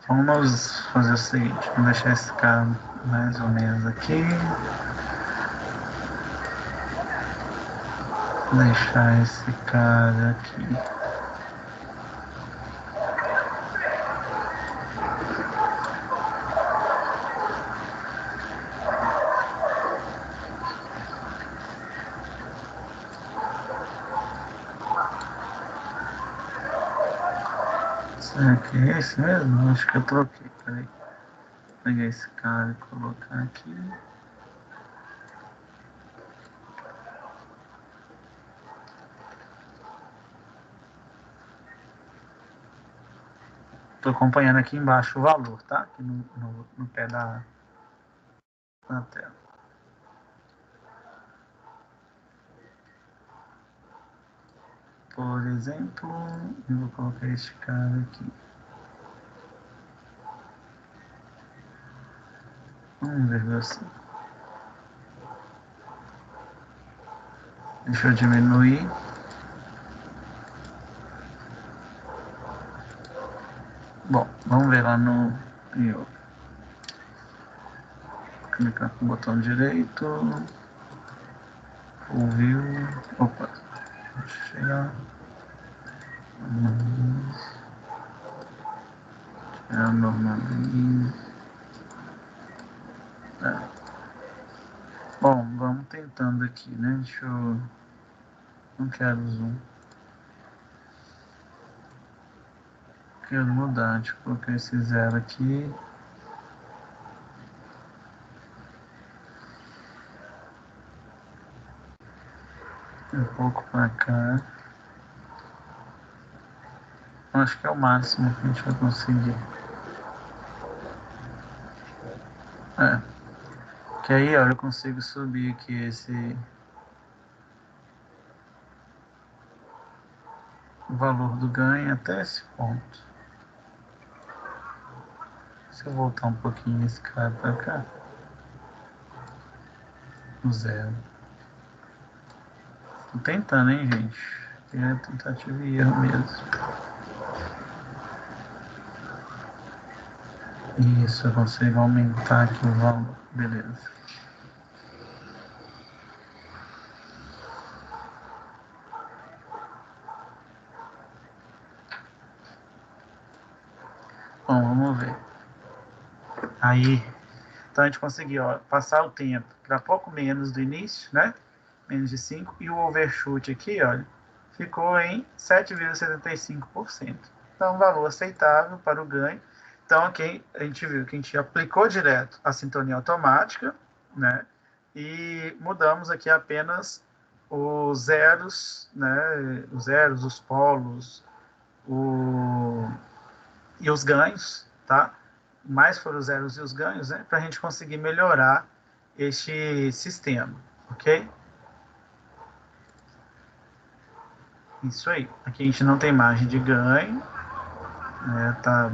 Vamos fazer o seguinte, vamos deixar esse cara mais ou menos aqui. Deixar esse cara aqui. Será que é esse mesmo? Acho que eu troquei, peraí. Vou pegar esse cara e colocar aqui. Estou acompanhando aqui embaixo o valor, tá? Aqui no pé da tela. Por exemplo, eu vou colocar este cara aqui. Vamos ver assim. Deixa eu diminuir. Bom, vamos ver lá no yoga. Clicar com o botão direito. Ouviu. Opa. Deixa eu chegar. Normalize. Bom, vamos tentando aqui, né? Deixa eu... Não quero zoom. Quero mudar, deixa eu colocar esse 0 aqui. Um pouco para cá. Acho que é o máximo que a gente vai conseguir. Que aí, olha, eu consigo subir aqui esse valor do ganho até esse ponto. Se eu voltar um pouquinho esse cara para cá. O 0. Tô tentando, hein, gente? É tentativa e erro mesmo. Isso, eu consigo aumentar aqui o valor. Beleza. Bom, vamos ver. Aí, então a gente conseguiu passar o tempo para pouco menos do início, né? Menos de 5. E o overshoot aqui, olha, ficou em 7,75%. Então, um valor aceitável para o ganho. Então, aqui a gente viu que a gente aplicou direto a sintonia automática, né? E mudamos aqui apenas os zeros, né? Os zeros, os polos, e os ganhos, tá? Mais foram os zeros e os ganhos, né? Para a gente conseguir melhorar este sistema, ok? Isso aí. Aqui a gente não tem margem de ganho, né? Tá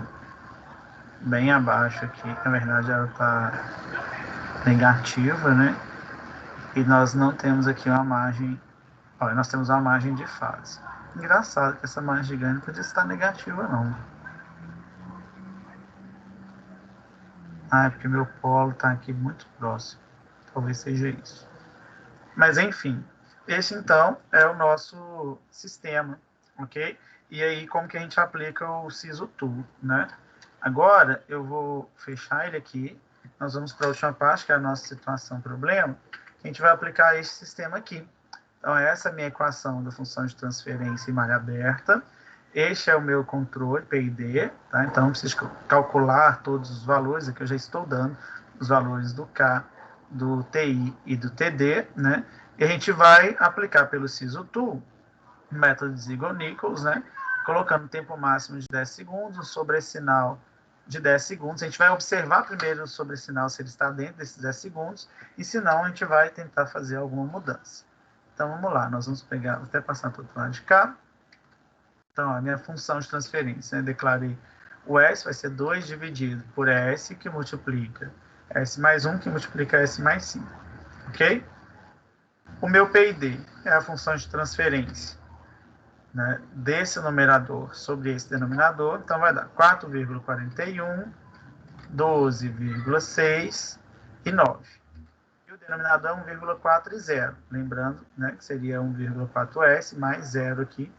bem abaixo aqui. Na verdade, ela tá negativa, né? E nós não temos aqui uma margem. Olha, nós temos uma margem de fase. Engraçado que essa margem de ganho não podia estar negativa, não. Ah, é porque meu polo está aqui muito próximo. Talvez seja isso. Mas, enfim, esse, então, é o nosso sistema, ok? E aí, como que a gente aplica o Siso Tool, né? Agora, eu vou fechar ele aqui. Nós vamos para a última parte, que é a nossa situação problema. A gente vai aplicar esse sistema aqui. Então, essa é a minha equação da função de transferência em malha aberta. Este é o meu controle, PID, tá? Então, eu preciso calcular todos os valores, aqui eu já estou dando os valores do K, do TI e do TD, né? E a gente vai aplicar pelo Siso Tool, o método de Ziegler-Nichols, né? Colocando o tempo máximo de 10 segundos, o sobressinal de 10 segundos. A gente vai observar primeiro o sobressinal se ele está dentro desses 10 segundos, e se não, a gente vai tentar fazer alguma mudança. Então, vamos lá, nós vamos pegar, vou até passar para o lado de cá. Então, a minha função de transferência, né? Declarei o S, vai ser 2 dividido por S, que multiplica S mais 1, que multiplica S mais 5. Ok? O meu PID é a função de transferência, né, desse numerador sobre esse denominador. Então, vai dar 4,41, 12,6 e 9. E o denominador é 1,4 e 0. Lembrando, né, que seria 1,4S mais 0 aqui,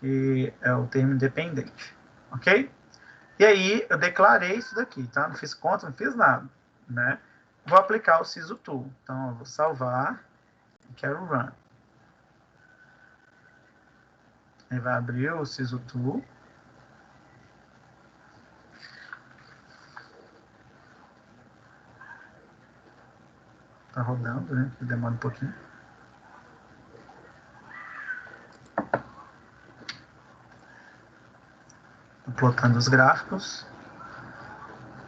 que é o termo independente. Ok? E aí, eu declarei isso daqui, tá? Não fiz conta, não fiz nada, né? Vou aplicar o Siso Tool. Então, eu vou salvar e quero run. Aí vai abrir o Siso Tool. Tá rodando, né? Demora um pouquinho. Tô plotando os gráficos.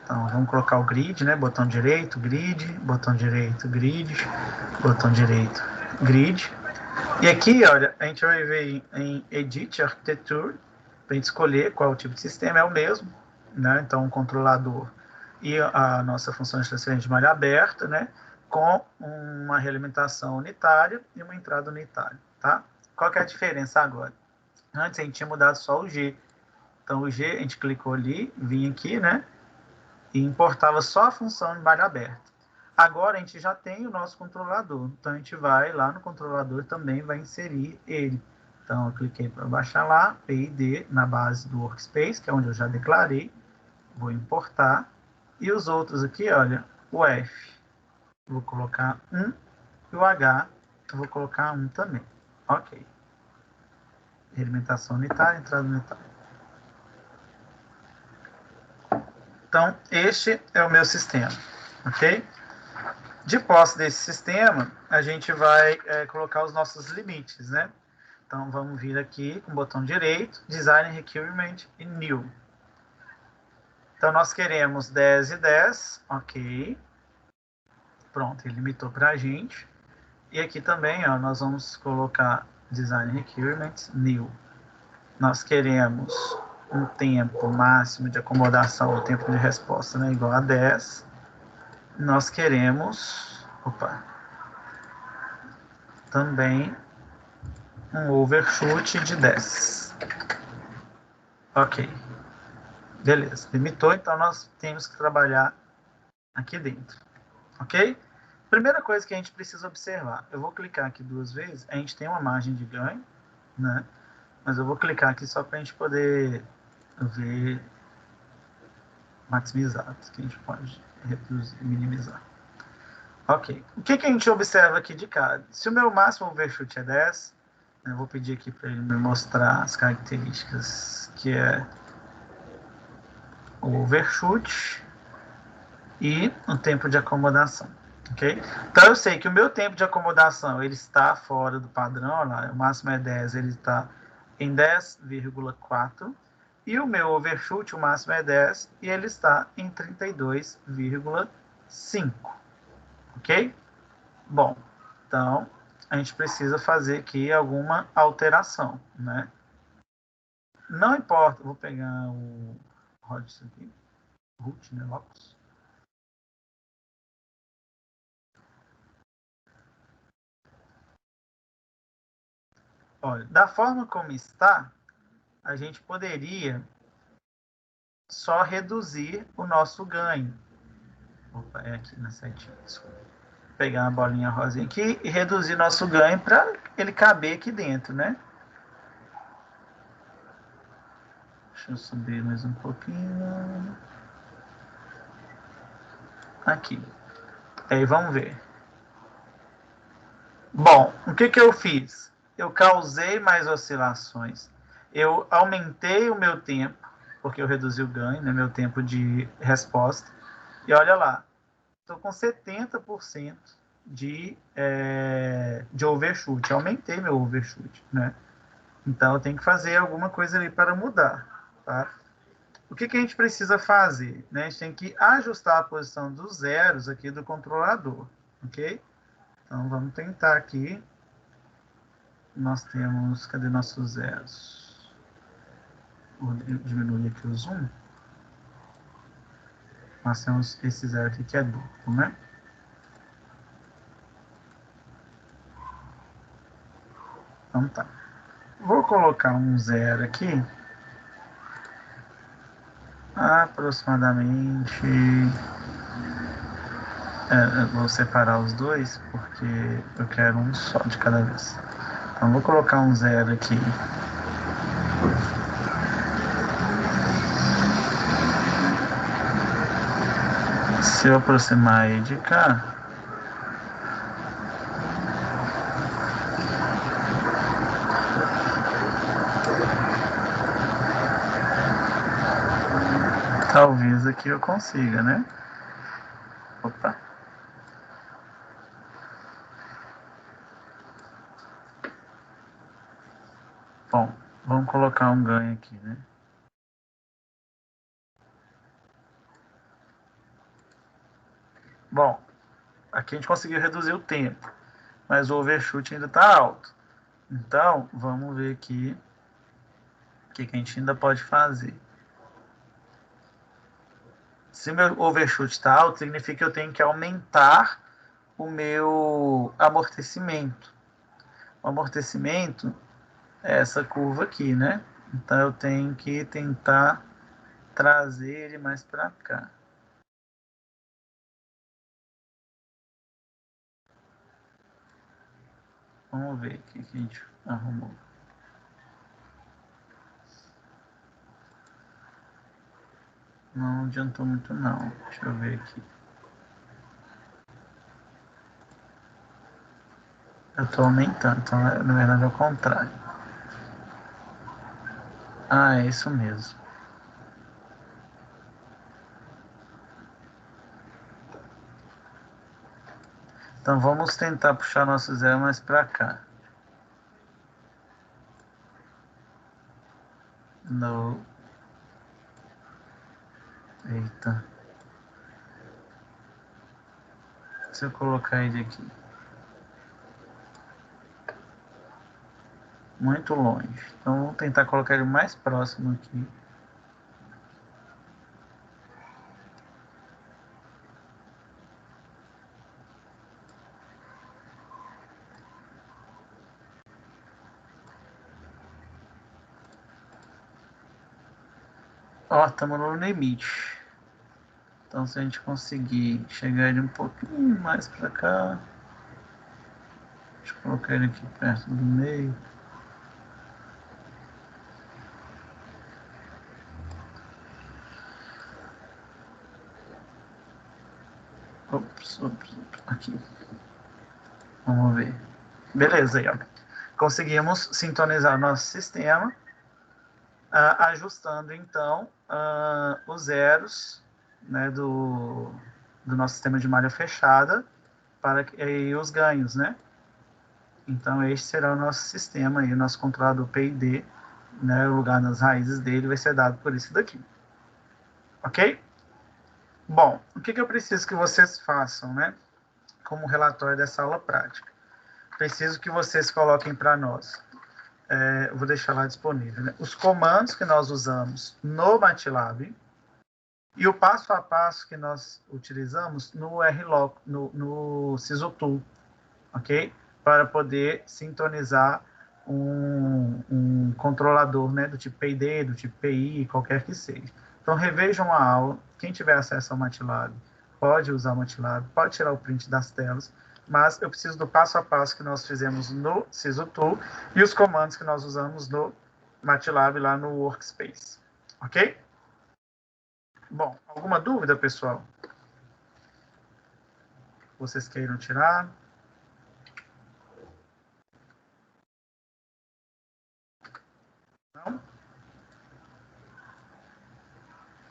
Então, vamos colocar o grid, né? Botão direito, grid, botão direito, grid, botão direito, grid. E aqui, olha, a gente vai ver em Edit Architecture, para a gente escolher qual tipo de sistema, é o mesmo, né? Então, o controlador e a nossa função de transferência de malha aberta, né? Com uma realimentação unitária e uma entrada unitária, tá? Qual que é a diferença agora? Antes a gente tinha mudado só o G. Então, o G, a gente clicou ali, vinha aqui, né? E importava só a função de malha aberta. Agora, a gente já tem o nosso controlador. Então, a gente vai lá no controlador e também vai inserir ele. Então, eu cliquei para baixar lá, PID, na base do Workspace, que é onde eu já declarei. Vou importar. E os outros aqui, olha, o F. Vou colocar 1 E o H, eu vou colocar 1 também. Ok. Alimentação unitária, entrada unitária. Então, este é o meu sistema. Ok? De posse desse sistema, a gente vai colocar os nossos limites, né? Então, vamos vir aqui com o botão direito, Design Requirement e New. Então, nós queremos 10 e 10, ok. Pronto, ele limitou para a gente. E aqui também, ó, nós vamos colocar Design Requirement New. Nós queremos um tempo máximo de acomodação, o tempo de resposta, né, igual a 10. Nós queremos, também um overshoot de 10. Ok. Beleza. Limitou, então nós temos que trabalhar aqui dentro. Ok? Primeira coisa que a gente precisa observar. Eu vou clicar aqui 2 vezes. A gente tem uma margem de ganho, né? Mas eu vou clicar aqui só para a gente poder ver maximizado, que a gente pode reduzir, minimizar. Ok. O que a gente observa aqui de cara? Se o meu máximo overshoot é 10, eu vou pedir aqui para ele me mostrar as características, que é o overshoot e o tempo de acomodação. Okay? Então, eu sei que o meu tempo de acomodação ele está fora do padrão, lá, o máximo é 10, ele está em 10,4, e o meu overshoot, o máximo é 10, e ele está em 32,5. Ok? Bom, então, a gente precisa fazer aqui alguma alteração, né? Não importa, vou pegar o root aqui, root, né, locus. Olha, da forma como está, a gente poderia só reduzir o nosso ganho. Opa, é aqui na setinha, desculpa. Pegar uma bolinha rosinha aqui e reduzir nosso ganho para ele caber aqui dentro, né? Deixa eu subir mais um pouquinho. Aqui. Aí vamos ver. Bom, o que eu fiz? Eu causei mais oscilações. Eu aumentei o meu tempo, porque eu reduzi o ganho, né, meu tempo de resposta. E olha lá, estou com 70% de overshoot. Aumentei meu overshoot, né? Então, eu tenho que fazer alguma coisa ali para mudar, tá? O que a gente precisa fazer? Né? A gente tem que ajustar a posição dos zeros aqui do controlador, ok? Então, vamos tentar aqui. Nós temos... Cadê nossos zeros? Vou diminuir aqui o zoom. Nós temos esse zero aqui que é duplo, né? Então, tá. Vou colocar um zero aqui. Aproximadamente... vou separar os dois, porque eu quero um só de cada vez. Então, vou colocar um zero aqui. Se eu aproximar ele de cá, talvez aqui eu consiga, né? Opa. Bom, vamos colocar um ganho aqui, né? Bom, aqui a gente conseguiu reduzir o tempo, mas o overshoot ainda está alto. Então, vamos ver aqui o que a gente ainda pode fazer. Se o meu overshoot está alto, significa que eu tenho que aumentar o meu amortecimento. O amortecimento é essa curva aqui, né? Então, eu tenho que tentar trazer ele mais para cá. Vamos ver o que a gente arrumou. Não adiantou muito não. Deixa eu ver aqui. Eu estou aumentando, então na verdade é o contrário. Ah, é isso mesmo. Então vamos tentar puxar nosso zero mais para cá. No. Eita. Se eu colocar ele aqui. Muito longe. Então vamos tentar colocar ele mais próximo aqui. Ó, estamos no limite. Então se a gente conseguir chegar ele um pouquinho mais para cá. Deixa eu colocar ele aqui perto do meio. Ops, aqui. Vamos ver. Beleza aí, ó. Conseguimos sintonizar nosso sistema, ajustando então os zeros, né, do nosso sistema de malha fechada e os ganhos, né? Então este será o nosso sistema aí, o nosso controlador PID, né? O lugar nas raízes dele vai ser dado por isso daqui. Ok? Bom, o que eu preciso que vocês façam, né? Como relatório dessa aula prática. Preciso que vocês coloquem para nós. Eu vou deixar lá disponível, né? Os comandos que nós usamos no MATLAB e o passo a passo que nós utilizamos no RLoc, no SISUTool, ok? Para poder sintonizar um controlador, né, do tipo PID, do tipo PI, qualquer que seja. Então, revejam a aula. Quem tiver acesso ao MATLAB pode usar o MATLAB, pode tirar o print das telas, mas eu preciso do passo a passo que nós fizemos no SISUTool e os comandos que nós usamos no MATLAB lá no Workspace. Ok? Bom, alguma dúvida, pessoal? Vocês queiram tirar? Não?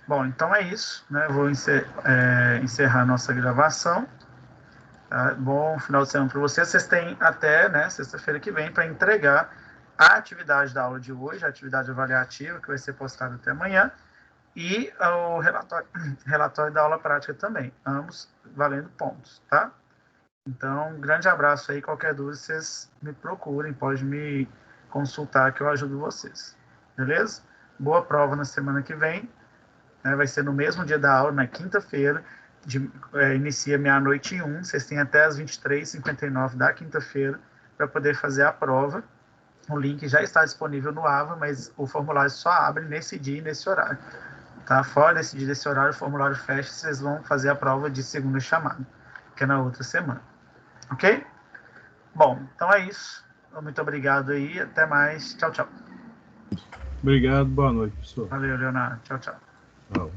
Bom, então é isso, né? Vou encerrar nossa gravação. Tá? Bom final de semana para vocês. Vocês têm até, né, sexta-feira que vem para entregar a atividade da aula de hoje, a atividade avaliativa, que vai ser postada até amanhã, e o relatório da aula prática também, ambos valendo pontos, tá? Então, um grande abraço aí. Qualquer dúvida, vocês me procurem, pode me consultar que eu ajudo vocês. Beleza? Boa prova na semana que vem. Né? Vai ser no mesmo dia da aula, na quinta-feira. Inicia meia-noite e 1. Vocês têm até as 23h59 da quinta-feira para poder fazer a prova. O link já está disponível no AVA, mas o formulário só abre nesse dia e nesse horário. Tá? Fora desse dia, desse horário, o formulário fecha, vocês vão fazer a prova de segunda chamada, que é na outra semana. Ok? Bom, então é isso. Muito obrigado aí. Até mais. Tchau, tchau. Obrigado. Boa noite, pessoal. Valeu, Leonardo. Tchau, tchau. Tchau.